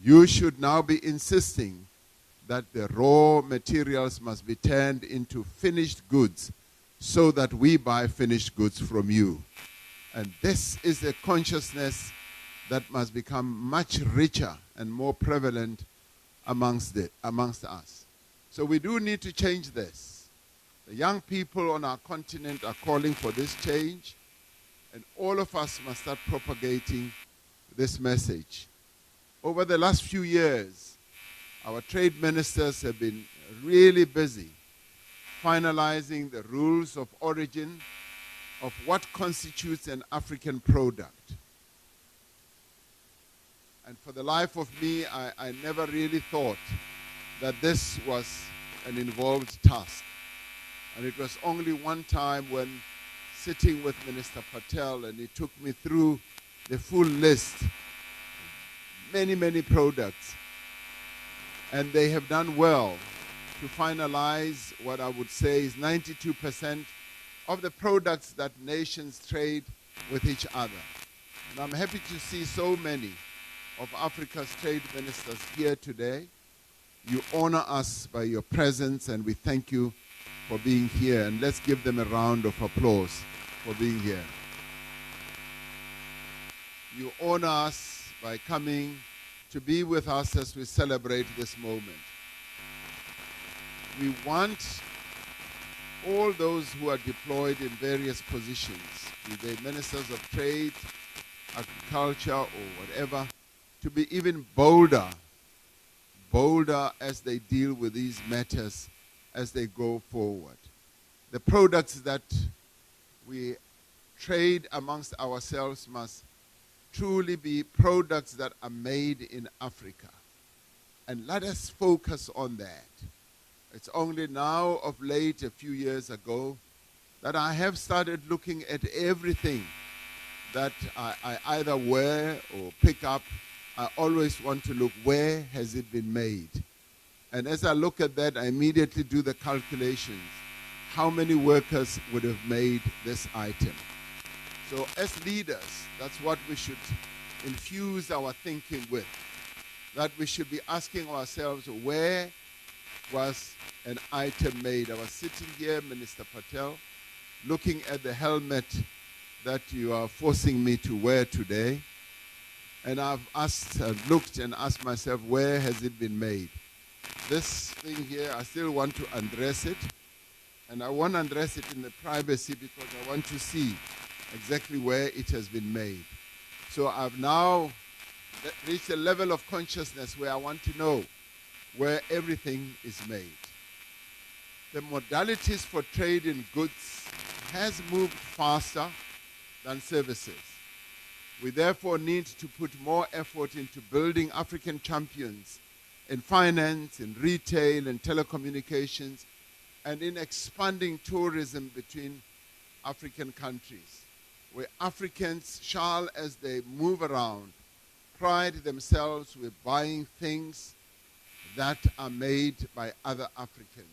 You should now be insisting that the raw materials must be turned into finished goods so that we buy finished goods from you. And this is a consciousness that must become much richer and more prevalent amongst us. So we do need to change this. The young people on our continent are calling for this change, and all of us must start propagating this message. Over the last few years, our trade ministers have been really busy finalizing the rules of origin of what constitutes an African product. And for the life of me, I never really thought that this was an involved task. And it was only one time when sitting with Minister Patel and he took me through the full list, many, many products. And they have done well to finalize what I would say is 92% of the products that nations trade with each other. And I'm happy to see so many of Africa's trade ministers here today. You honor us by your presence, and we thank you for being here. And let's give them a round of applause for being here. You honor us by coming to be with us as we celebrate this moment. We want all those who are deployed in various positions, be they ministers of trade, agriculture, or whatever, to be even bolder as they deal with these matters as they go forward. The products that we trade amongst ourselves must truly be products that are made in Africa. And let us focus on that. It's only now of late, a few years ago, that I have started looking at everything that I either wear or pick up. I always want to look, where has it been made? And as I look at that, I immediately do the calculations. How many workers would have made this item? So as leaders, that's what we should infuse our thinking with. That we should be asking ourselves, where was an item made? I was sitting here, Minister Patel, looking at the helmet that you are forcing me to wear today. And I've looked and asked myself, where has it been made? This thing here, I still want to undress it. And I want to undress it in the privacy because I want to see exactly where it has been made. So I've now reached a level of consciousness where I want to know where everything is made. The modalities for trade in goods has moved faster than services. We therefore need to put more effort into building African champions in finance, in retail, in telecommunications, and in expanding tourism between African countries, where Africans shall, as they move around, pride themselves with buying things that are made by other Africans.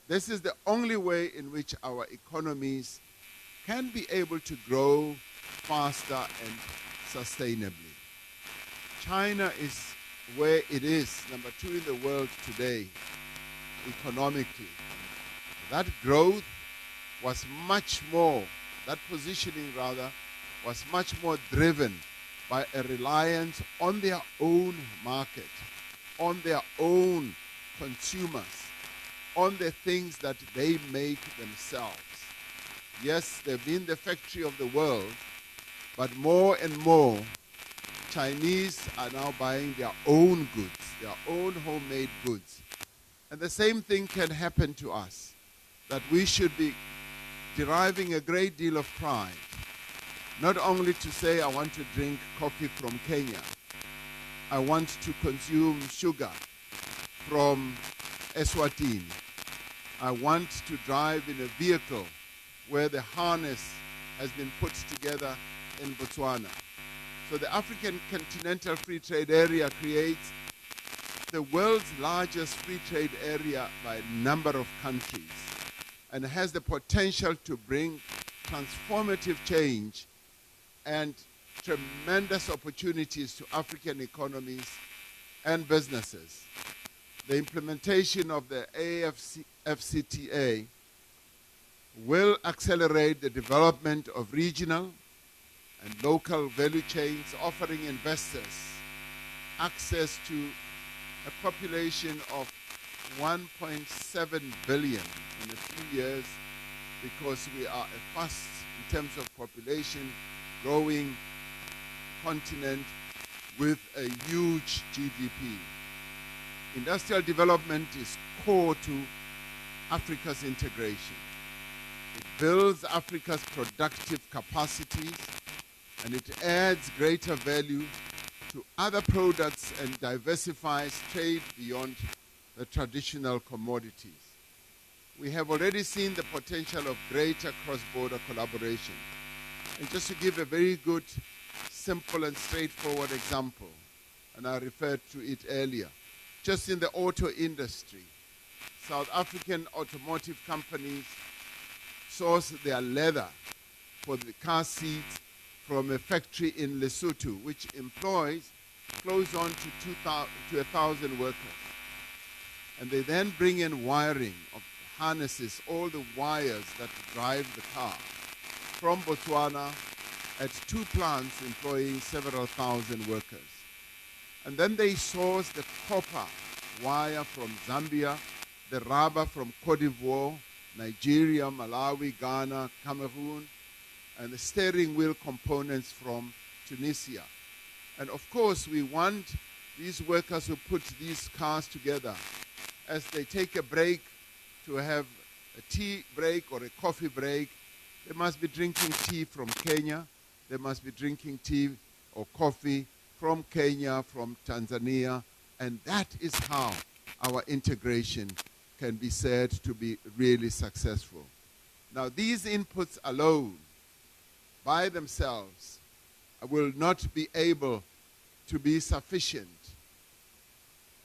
This is the only way in which our economies can be able to grow faster and sustainably. China is where it is, number 2 in the world today, economically. That growth was much more, that positioning rather, was much more driven by a reliance on their own market, on their own consumers, on the things that they make themselves. Yes, they've been the factory of the world, but more and more, Chinese are now buying their own goods, their own homemade goods. And the same thing can happen to us, that we should be deriving a great deal of pride, not only to say, I want to drink coffee from Kenya, I want to consume sugar from Eswatini, I want to drive in a vehicle where the harness has been put together in Botswana. So the African Continental Free Trade Area creates the world's largest free trade area by number of countries and has the potential to bring transformative change and tremendous opportunities to African economies and businesses. The implementation of the AfCFTA will accelerate the development of regional and local value chains, offering investors access to a population of 1.7 billion in a few years, because we are a fast, in terms of population, growing continent with a huge GDP. Industrial development is core to Africa's integration. It builds Africa's productive capacities, and it adds greater value to other products and diversifies trade beyond the traditional commodities. We have already seen the potential of greater cross-border collaboration. And just to give a very good, simple and straightforward example, and I referred to it earlier, just in the auto industry, South African automotive companies source their leather for the car seats from a factory in Lesotho, which employs close on to 1,000 workers. And they then bring in wiring of harnesses, all the wires that drive the car, from Botswana at 2 plants employing several thousand workers. And then they source the copper wire from Zambia, the rubber from Cote d'Ivoire, Nigeria, Malawi, Ghana, Cameroon, and the steering wheel components from Tunisia. And of course, we want these workers who put these cars together, as they take a break, to have a tea break or a coffee break. They must be drinking tea from Kenya. They must be drinking tea or coffee from Kenya, from Tanzania. And that is how our integration can be said to be really successful. Now, these inputs alone, by themselves, will not be able to be sufficient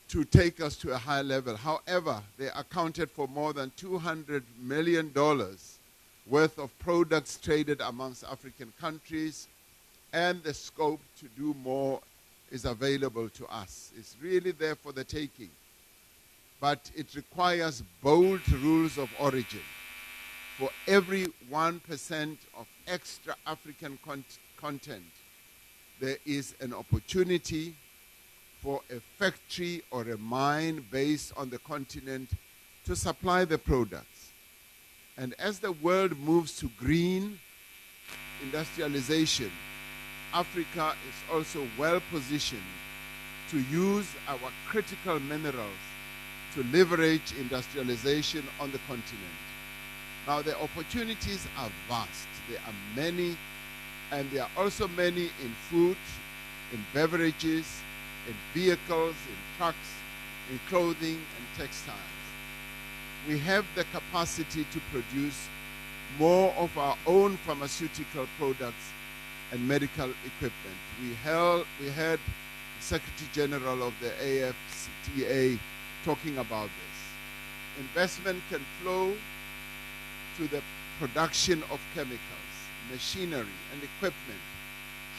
to take us to a high level. However, they accounted for more than $200 million worth of products traded amongst African countries, and the scope to do more is available to us. It's really there for the taking. But it requires bold rules of origin. For every 1% of extra African content, there is an opportunity for a factory or a mine based on the continent to supply the products. And as the world moves to green industrialization, Africa is also well positioned to use our critical minerals to leverage industrialization on the continent. Now, the opportunities are vast. There are many, and there are also many in food, in beverages, in vehicles, in trucks, in clothing and textiles. We have the capacity to produce more of our own pharmaceutical products and medical equipment. We had the Secretary General of the AfCFTA talking about this. Investment can flow to the production of chemicals, machinery and equipment,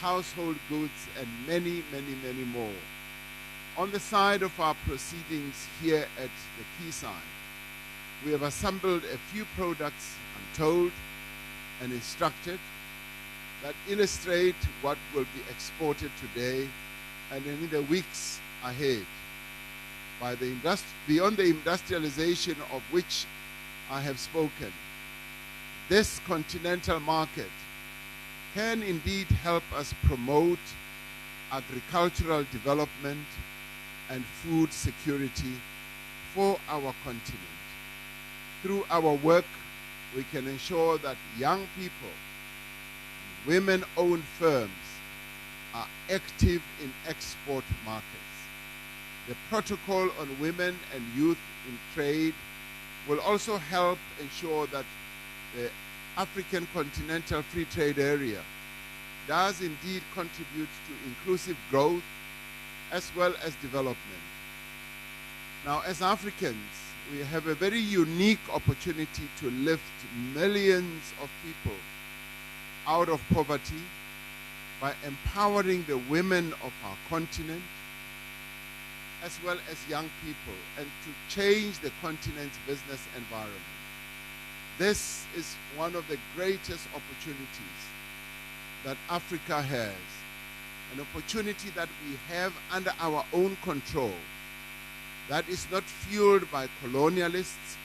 household goods, and many, many, many more. On the side of our proceedings here at the quayside, we have assembled a few products untold and instructed that illustrate what will be exported today and in the weeks ahead. Beyond the industrialization of which I have spoken, this continental market can indeed help us promote agricultural development and food security for our continent. Through our work, we can ensure that young people and women-owned firms are active in export markets. The protocol on women and youth in trade will also help ensure that the African Continental Free Trade Area does indeed contribute to inclusive growth as well as development. Now, as Africans, we have a very unique opportunity to lift millions of people out of poverty by empowering the women of our continent as well as young people, and to change the continent's business environment. This is one of the greatest opportunities that Africa has, an opportunity that we have under our own control, that is not fueled by colonialists,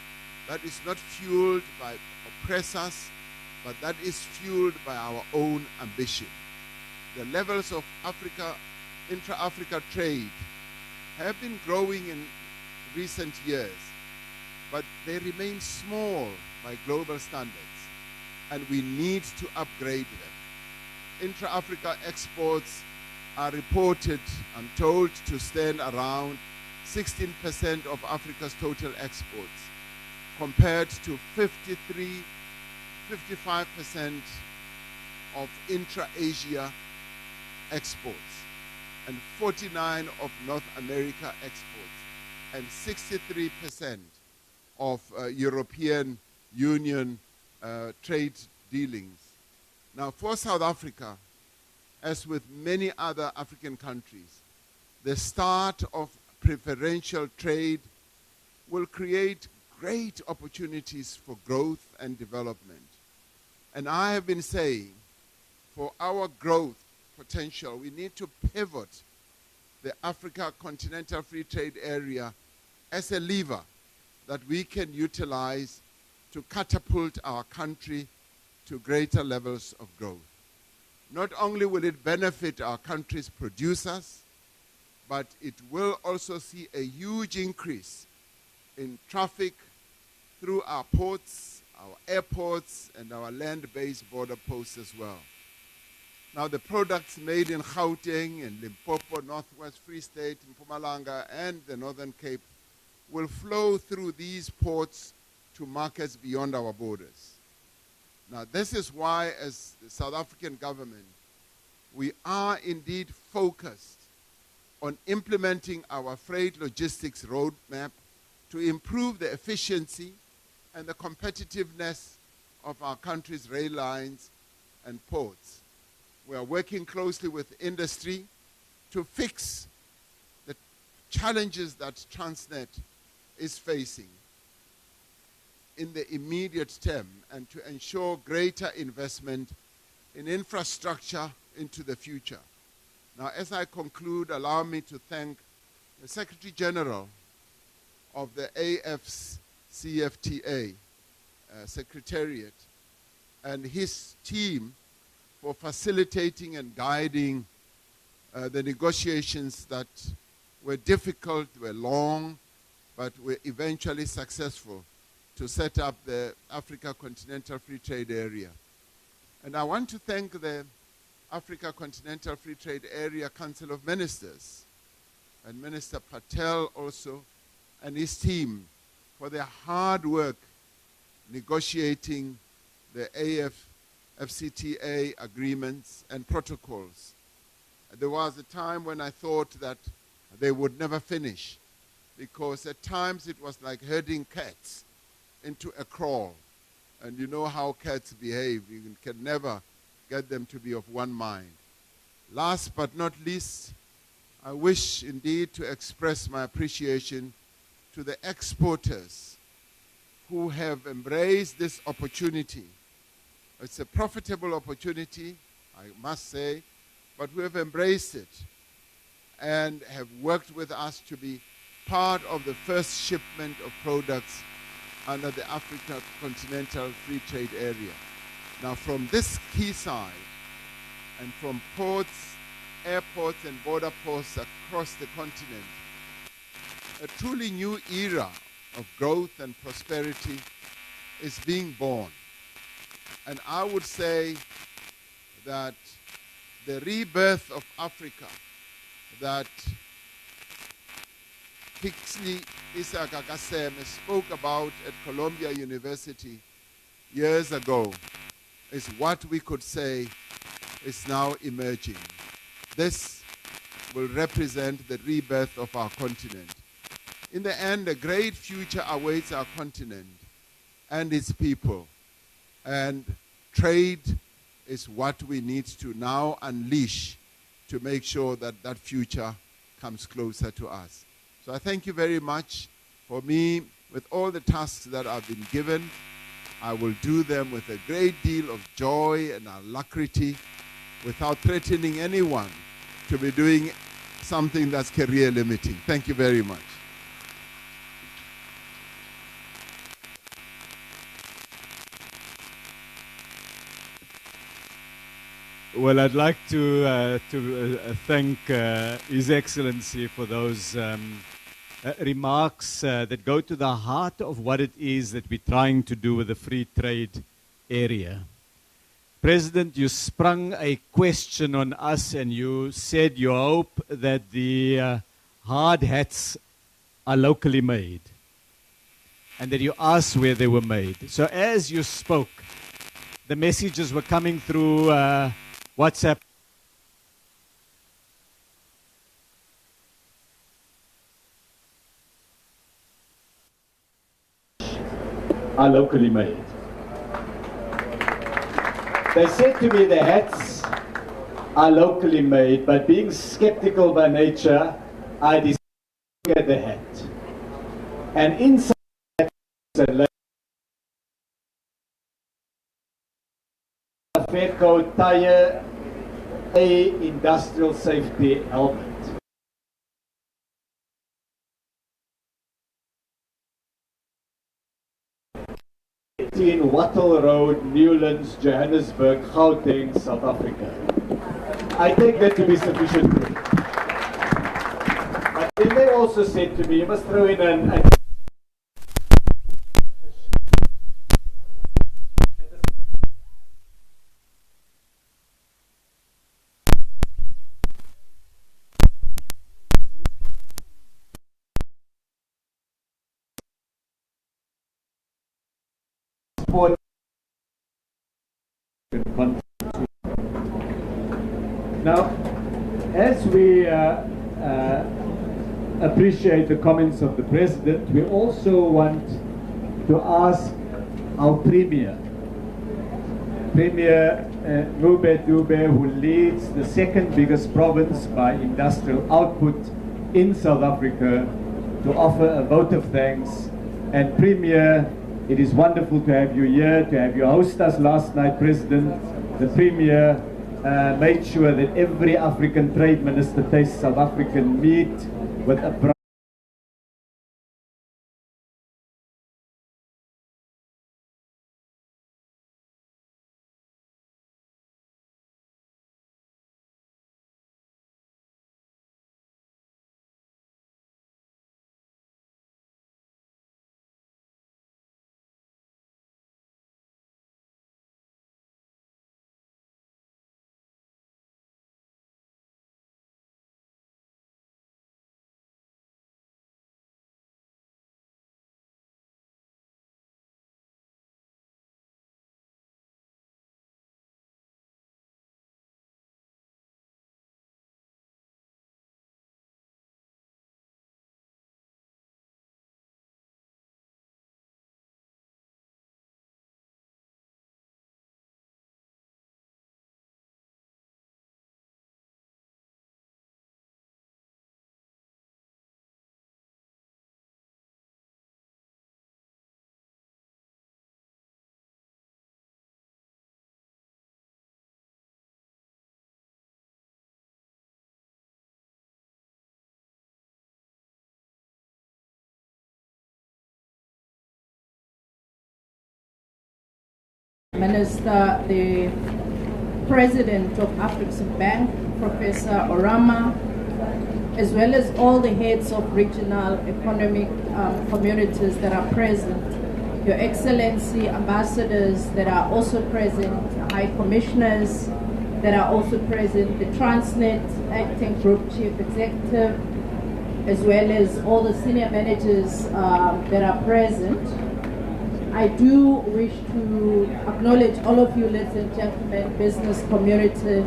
that is not fueled by oppressors, but that is fueled by our own ambition. The levels of intra-Africa trade have been growing in recent years, but they remain small by global standards, and we need to upgrade them. Intra-Africa exports are reported, I'm told, to stand around 16% of Africa's total exports, compared to 55% of intra-Asia exports, and 49% of North America exports, and 63% of European Union trade dealings. Now, for South Africa, as with many other African countries, the start of preferential trade will create great opportunities for growth and development. And I have been saying, for our growth potential, we need to pivot the Africa Continental Free Trade Area as a lever that we can utilize to catapult our country to greater levels of growth. Not only will it benefit our country's producers, but it will also see a huge increase in traffic through our ports, our airports, and our land-based border posts as well. Now, the products made in Gauteng and Limpopo, Northwest Free State, Mpumalanga, and the Northern Cape will flow through these ports to markets beyond our borders. Now, this is why, as the South African government, we are indeed focused on implementing our freight logistics roadmap to improve the efficiency and the competitiveness of our country's rail lines and ports. We are working closely with industry to fix the challenges that Transnet is facing in the immediate term, and to ensure greater investment in infrastructure into the future. Now, as I conclude, allow me to thank the Secretary General of the AfCFTA Secretariat and his team for facilitating and guiding the negotiations that were difficult, were long, but were eventually successful to set up the Africa Continental Free Trade Area. And I want to thank the Africa Continental Free Trade Area Council of Ministers and Minister Patel also and his team for their hard work negotiating the AfCFTA agreements and protocols. There was a time when I thought that they would never finish, because at times it was like herding cats into a kraal. And you know how cats behave. You can never get them to be of one mind. Last but not least, I wish indeed to express my appreciation to the exporters who have embraced this opportunity. It's a profitable opportunity, I must say, but we have embraced it and have worked with us to be part of the first shipment of products under the Africa Continental Free Trade Area. Now, from this key side, and from ports, airports, and border posts across the continent, a truly new era of growth and prosperity is being born. And I would say that the rebirth of Africa that Kingsley Isaka Kaseme spoke about at Columbia University years ago is what we could say is now emerging. This will represent the rebirth of our continent. In the end, a great future awaits our continent and its people. And trade is what we need to now unleash to make sure that that future comes closer to us. So I thank you very much. For me, with all the tasks that I've been given, I will do them with a great deal of joy and alacrity without threatening anyone to be doing something that's career limiting. Thank you very much. Well, I'd like to thank His Excellency for those remarks that go to the heart of what it is that we're trying to do with the free trade area. President, you sprung a question on us and you said you hope that the hard hats are locally made and that you asked where they were made. So as you spoke, the messages were coming through WhatsApp. Are locally made. They said to me the hats are locally made, but being skeptical by nature, I decided to get the hat. And inside the AfCFTA tire, a industrial safety helmet. In Wattle Road, Newlands, Johannesburg, Gauteng, South Africa. I take that to be sufficient proof. But then they also said to me, you must throw in an Now, as we appreciate the comments of the President, we also want to ask our Premier Ngube Dube, who leads the second biggest province by industrial output in South Africa, to offer a vote of thanks. And Premier, it is wonderful to have you here, to have you host us last night, President. The Premier made sure that every African trade minister tastes South African meat with a Minister, the President of African Bank, Professor Orama, as well as all the heads of regional economic communities that are present, Your Excellency, ambassadors that are also present, high commissioners that are also present, the Transnet Acting Group Chief Executive, as well as all the senior managers that are present. I do wish to acknowledge all of you, ladies and gentlemen, business community.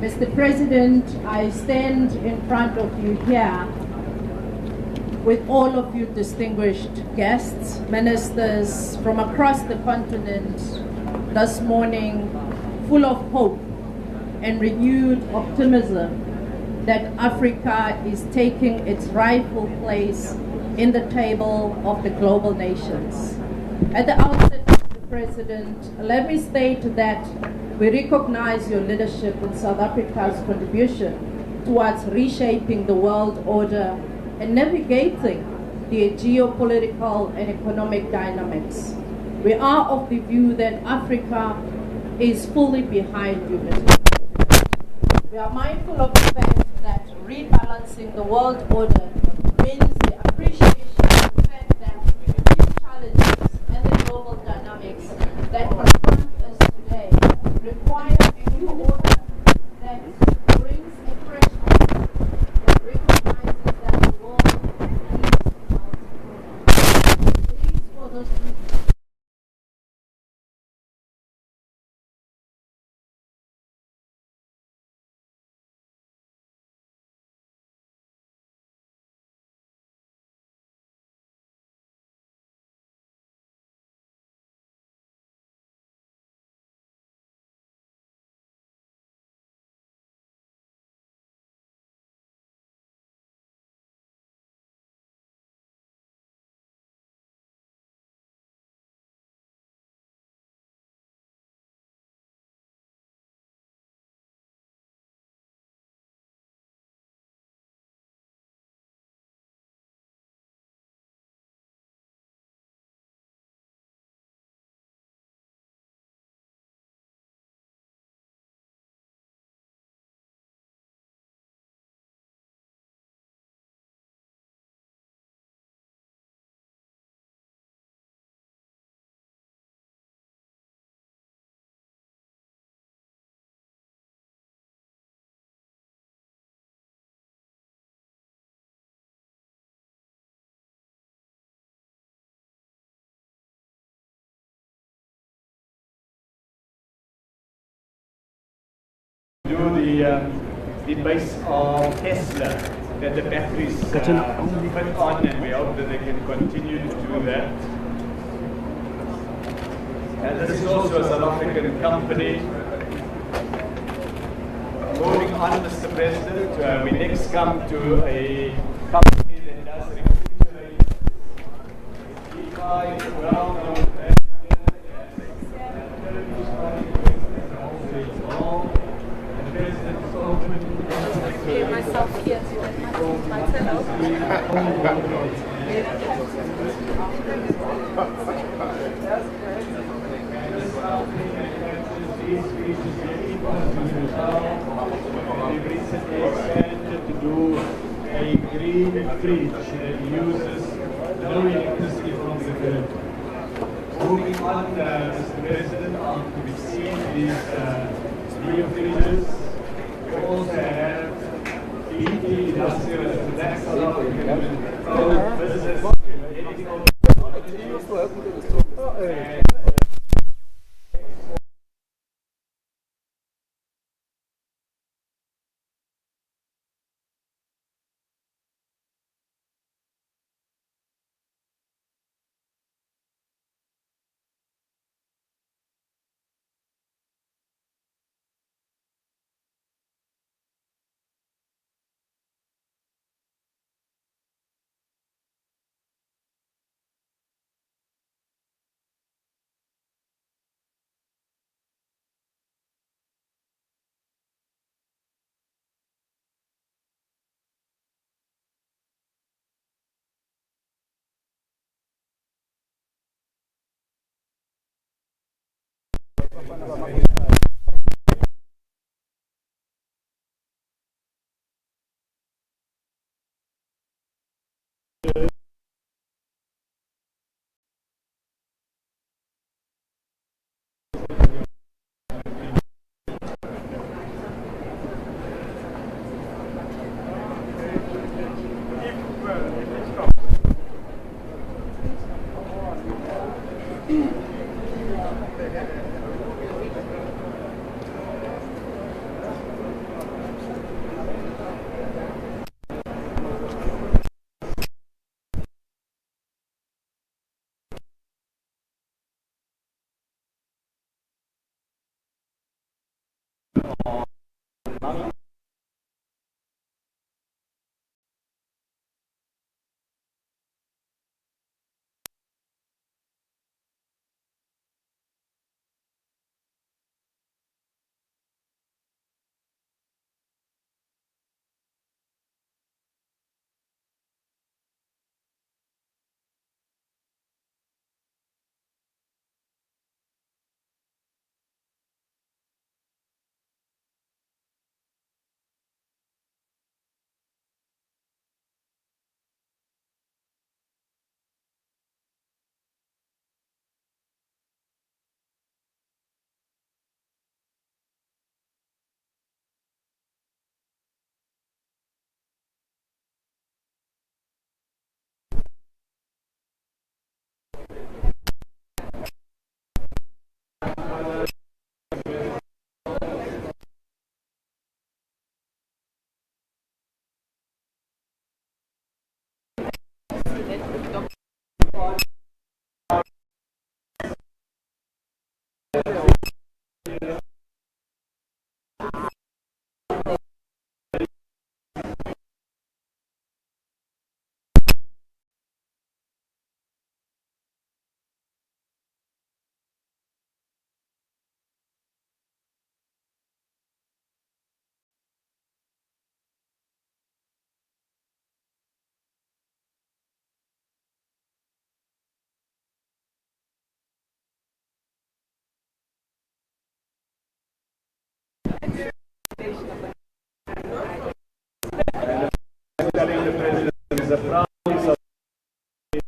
Mr. President, I stand in front of you here with all of you distinguished guests, ministers from across the continent this morning, full of hope and renewed optimism that Africa is taking its rightful place in the table of the global nations. At the outset, Mr. President, let me state that we recognize your leadership in South Africa's contribution towards reshaping the world order and navigating the geopolitical and economic dynamics. We are of the view that Africa is fully behind you, Mr. President. We are mindful of the fact that rebalancing the world order means the appreciation of the fact that these challenges and the global dynamics that confront us today require a new order that brings a fresh hope that recognizes that the world needs multi-order. It is for those reasons. The base of Tesla that the batteries fit on, and we hope that they can continue to do that. And this is also a South African company. Moving on, Mr. President, we next come to a company that does refrigerators. It's well-known. Myself here to introduce myself. We've recently expanded to do a green fridge that uses no electricity from the grid. Moving on, Mr. President, we've seen these new fridges. We also have industrial and that's a lot of business. Telling the President is a proud South African.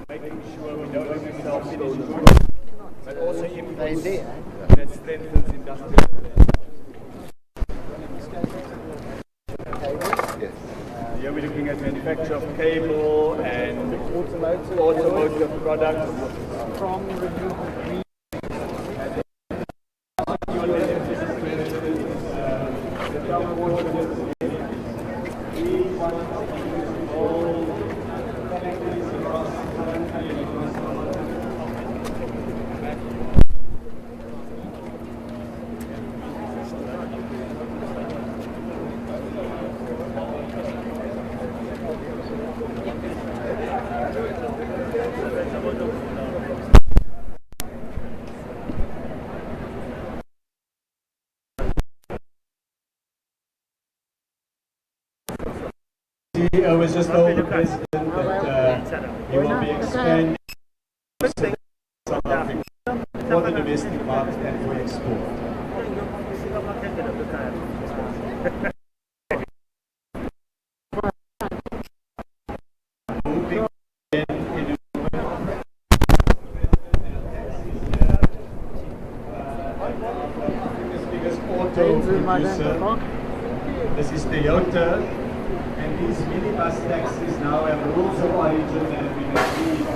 Making sure we don't only self-finished goods, but also imports that strengthens industrial Here we're looking at manufacture of cable and automotive products from renewable green. I was just told the President that he will be expanding South Africa for the domestic market and for export. Biggest auto producer. This is Toyota. These minibus taxis now have rules of origin that have been agreed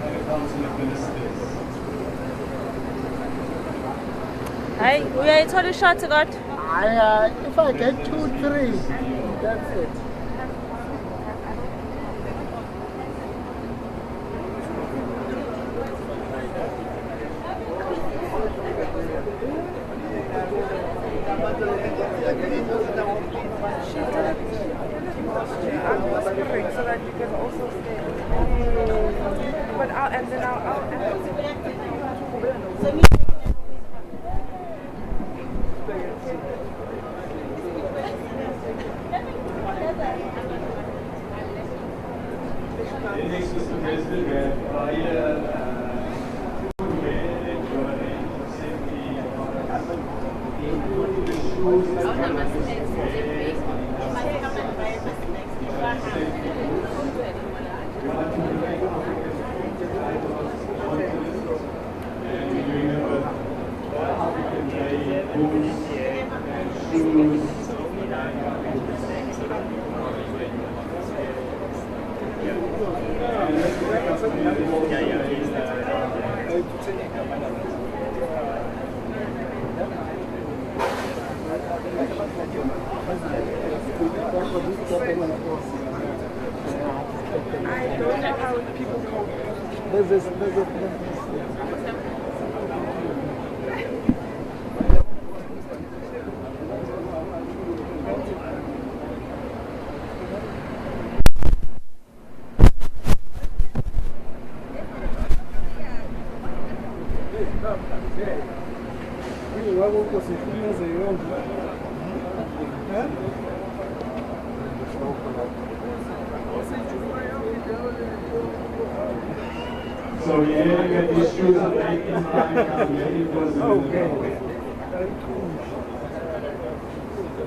by the Council of Ministers. Hey, we are totally short to God. If I get 2, 3, that's it. whispering so that you can also stay. But and then I'll Next, Mr. President, we have via I don't know how people call it. So yeah, you get these shoes at 18 times. Okay.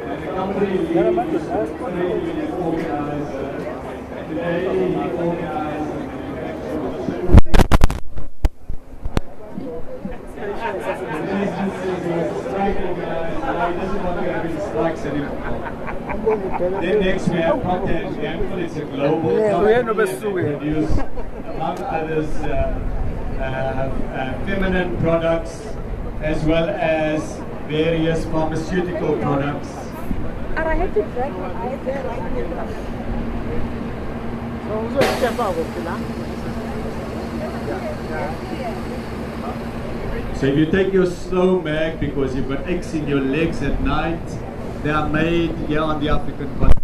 And the company leads trade union organizer. Today he organized Then next we have Continental. It's a global company that produce, among others, feminine products as well as various pharmaceutical products. And I had to drag my eyes there So if you take your snow mag because you've got aches in your legs at night, they are made here on the African continent.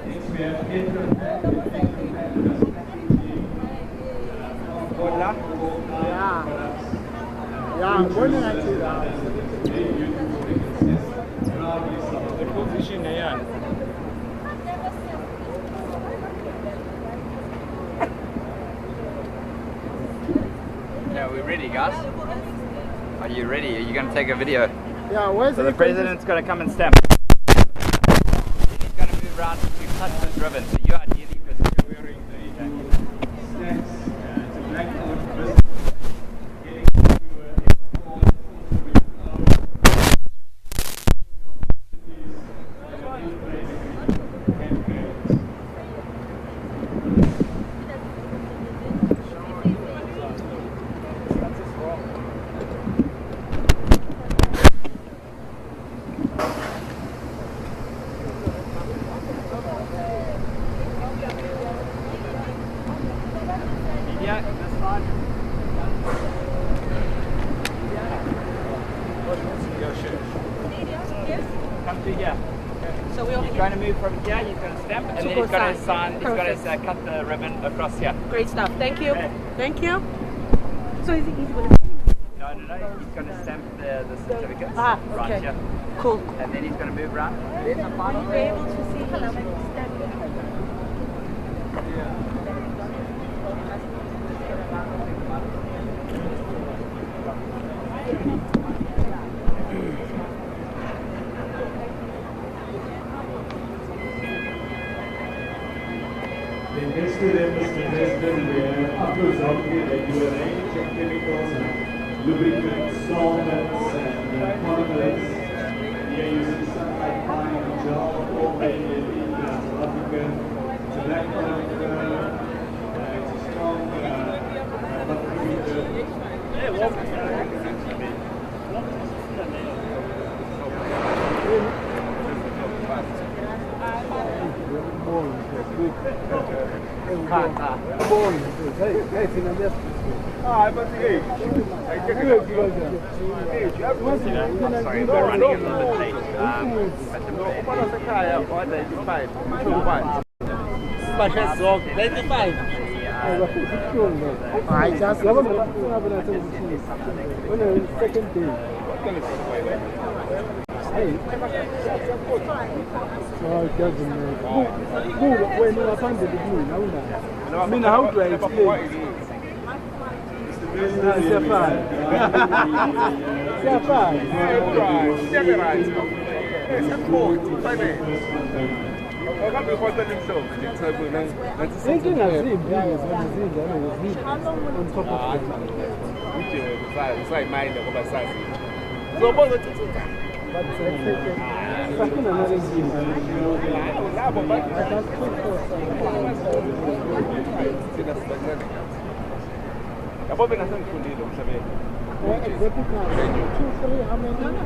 Next we have Yeah, we're ready, guys. Are you ready? Are you going to take a video? Yeah, where's So the president's going to come and stamp. He's going to move around to touch this ribbon. So you're ideally positioned. wearing the snacks. It's a black owned business. Getting come to here. So he's going to move from here, he's going to stamp, and then he's going to sign, he's going to cut the ribbon across here. Great stuff. Thank you. Okay. Thank you. So is it easy with No, he's going to stamp the certificates okay. right here. Cool. And then he's going to move around. Will you be able to see Then next to them, Mr. President, we have AfCFTA. They do a range of chemicals and lubricants, solvents and polymers. Here you see some like pine, gel, all made in South Africa. It's a black product, it's a strong Sorry, we're running a little bit late. I just second day. Hey. Oh, it doesn't matter. When you find the degree, I mean, how do I explain? C'est pas.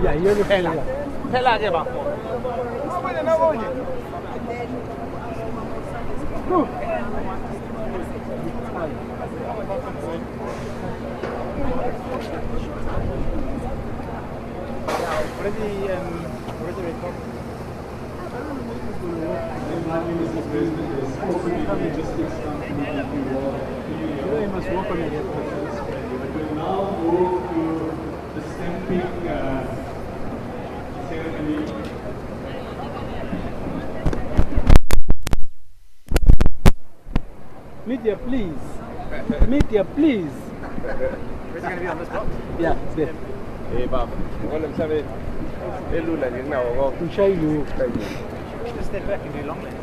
Yeah, you're the fella. Now move to the stamping ceremony. Media, please. Media, please. Is it going to be on this box? Yeah, it's there. Hey, Bob. I'm sorry. To show you. Just step back and do long length.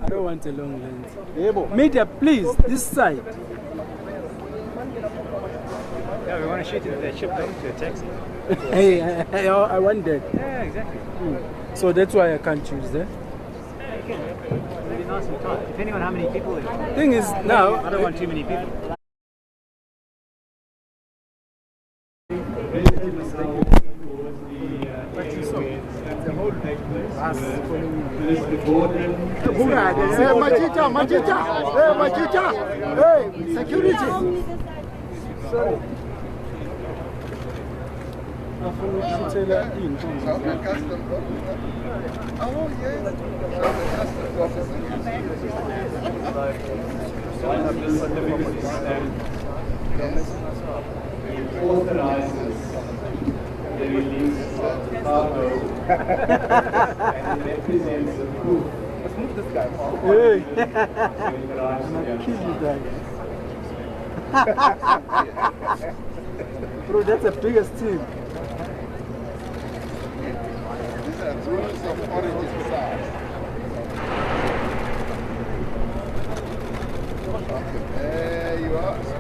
I don't want a long lens. Media, please, this side. No, we want to shoot it with a ship going to a taxi. Hey, I want that. Yeah, exactly. So that's why I can't choose that. Yeah, you can. It'll be nice and tight, depending on how many people there are. Thing is, now I don't want too many people. Machicha. Hey, security. Sorry. Oh, yes. Customs officer. So I have this certificate stamp. It authorizes the release of the cargo and it represents a proof. Let's move this guy. Hey. I'm gonna kill you guys. Bro, that's the biggest team. These are rules of origin, sir. Okay, there you are. So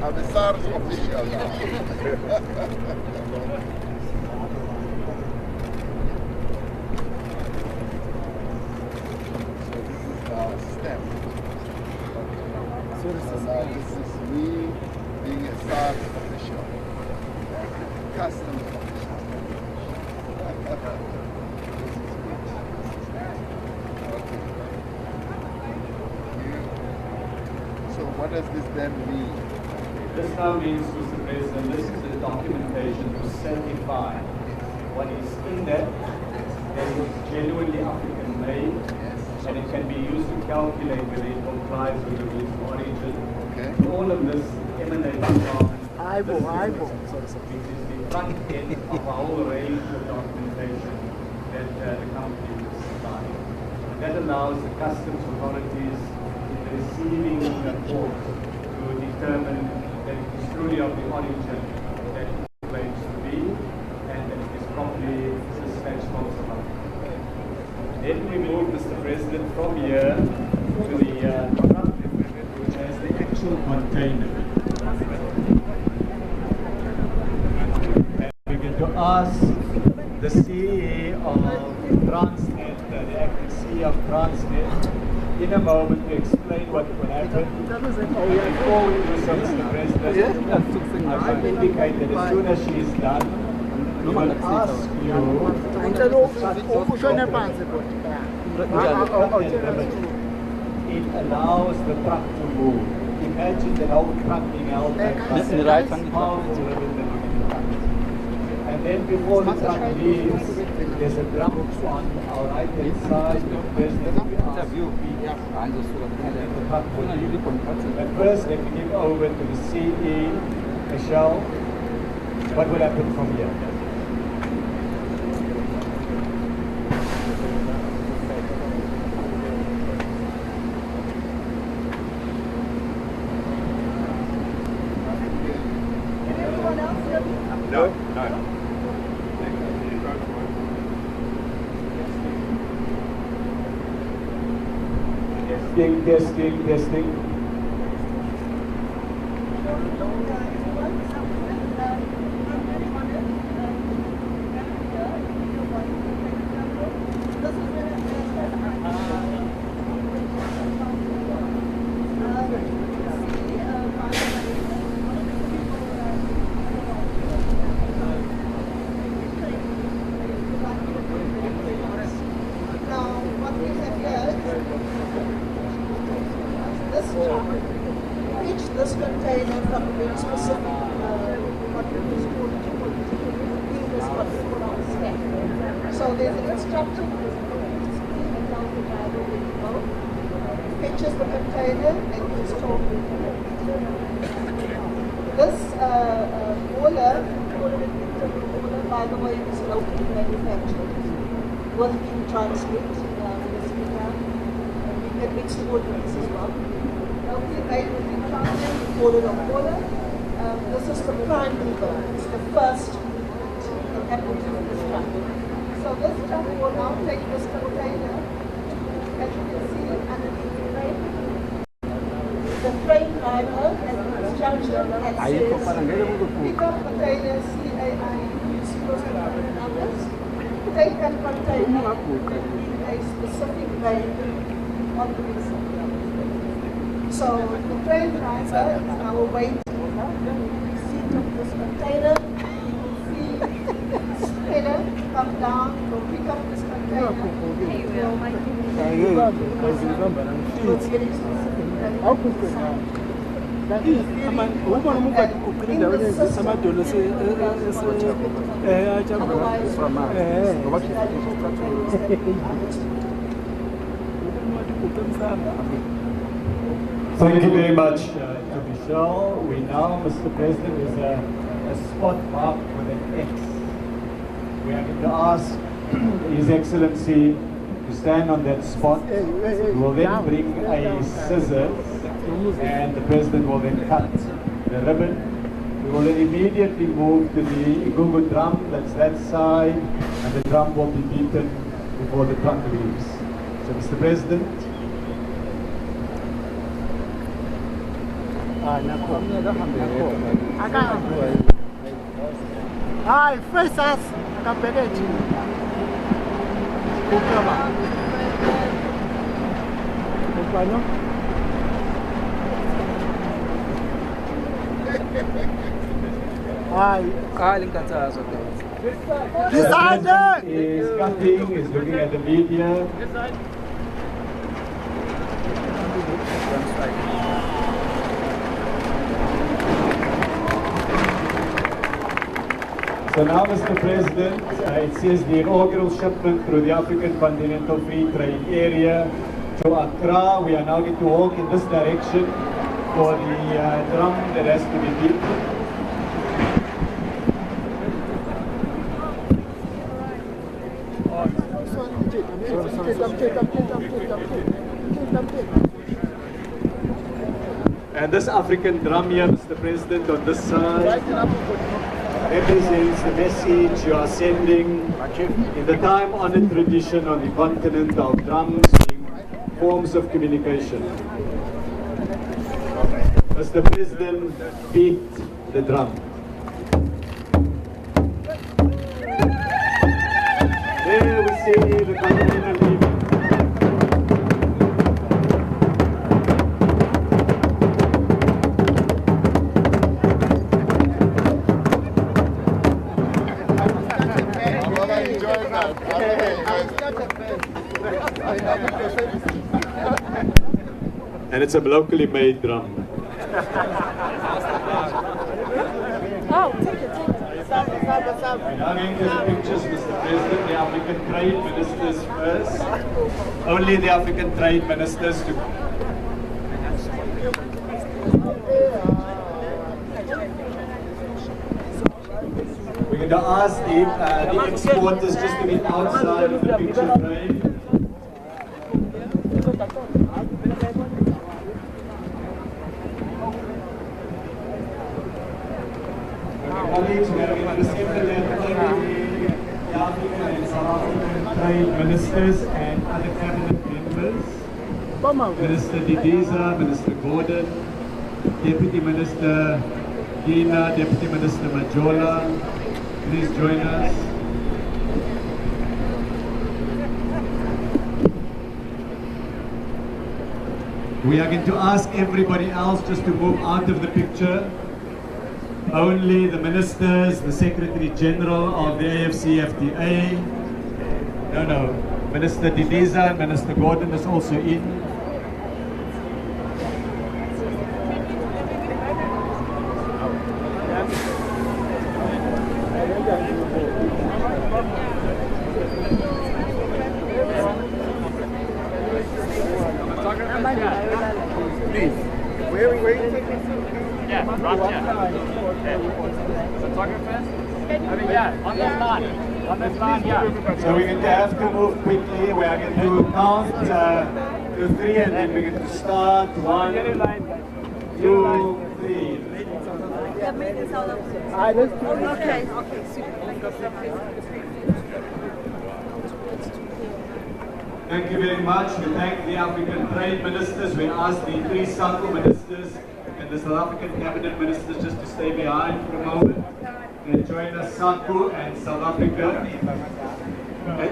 I'm a SARS official now. Stamp. So now this is me being a SARS official, customs official. Okay. So what does this then mean? This now means, Mr. President, this is the documentation to certify what is in that is genuinely African made, and it can be used to calculate whether it complies with the rules of origin. Okay. All of this emanates from Eyeball. which is the front end of a whole range of documentation that the company will supply. And that allows the customs authorities in the receiving port to determine that it is truly of the origin that it claims to be, and that it is properly dispatched from South Africa. Then we move, Mr. President, from here to the which has the actual container. And we get to ask the CE of Transnet, the acting CE of Transnet, in a moment to explain what will happen. Before we do so, Mr. President, I will indicate that as soon as she is done, ask you it allows the truck to move. Imagine the whole truck being held back by pounds within the truck. And then before the truck leaves, there's a drum on our right-hand side. The president will ask to speak, and the truck will leave. But first, let me give over to the CE, Michelle. What will happen from here? No. Testing. This container from a very specific what is called English what is called on stack. So there's an instruction that tells the driver where to go, fetches the container and he's told this hauler, by the way, is locally manufactured. Was being translated we can export this as well. Locally made within transit, we call it a hauler. This is the prime mover. It's the first that happens with this truck. So this truck will now take this container, as you can see underneath the frame. The frame driver has an instruction that says pick up container CAI numbers. Take that container in a specific bay on the vessel. So the train driver is now waiting to receipt of this container. You will see this header come down, will pick up this container. Thank you very much to Michelle. We now, Mr. President, is a spot mark with an X. We are going to ask His Excellency to stand on that spot. We will then bring a scissors and the President will then cut the ribbon. We will then immediately move to the Igugu drum, that's that side, and the drum will be beaten before the truck leaves. So, Mr. President. Hi, first us, Kapeleti. Is cutting, is looking at the media. So now, Mr. President, it says the inaugural shipment through the African Continental Free Trade Area to Accra. We are now going to walk in this direction for the drum that has to be beaten. And this African drum here, Mr. President, on this side, represents the message you are sending in the time-honored tradition on the continent of drums being forms of communication. Mr. President, beat the drum. There we see the Continental leaving. And it's a locally made drum. Oh, take it. We're now going to the pictures, Mr. President. The African Trade Ministers first. Only the African Trade Ministers to... We're going to ask the exporters just to be outside of the picture frame. Colleagues, we are going to receive the African and South African Trade Ministers and other cabinet members. Minister Didiza, Minister Gordon, Deputy Minister Gina, Deputy Minister Majola. Please join us. We are going to ask everybody else just to move out of the picture. Only the ministers, the Secretary General of the AfCFTA. No. Minister Didiza and Minister Gordon is also in. Please, where are you taking? Yeah, right here. Photographers? I mean, yeah, on this line. On this line, yeah. So we're going to have to move quickly. We are going to count to 3 and then we're going to start. 1, 2, 3. Okay, Thank you very much. We thank the African Trade Ministers. We ask the 3 SACU ministers and the South African Cabinet Ministers just to stay behind for a moment and join us, SACU and South Africa,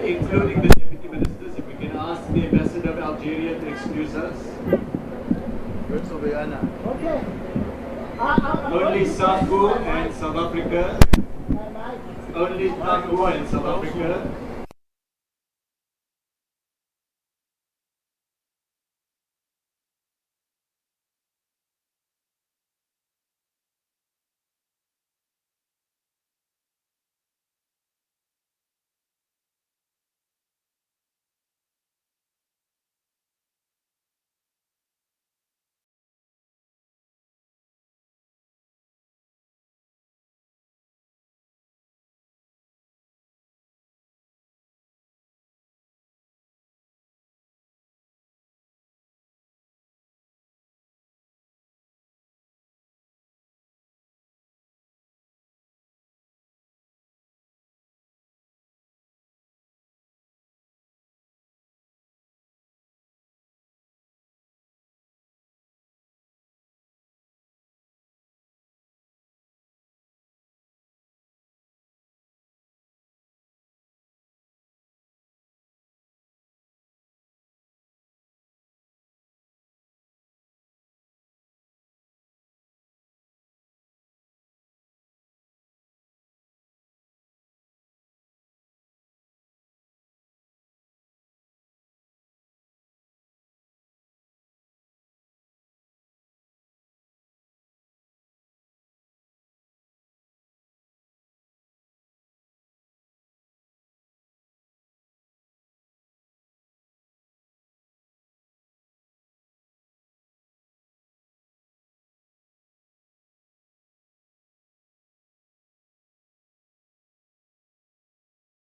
including the Deputy Ministers. If we can ask the Ambassador of Algeria to excuse us. Okay. Only SACU and South Africa. Only SACU and South Africa.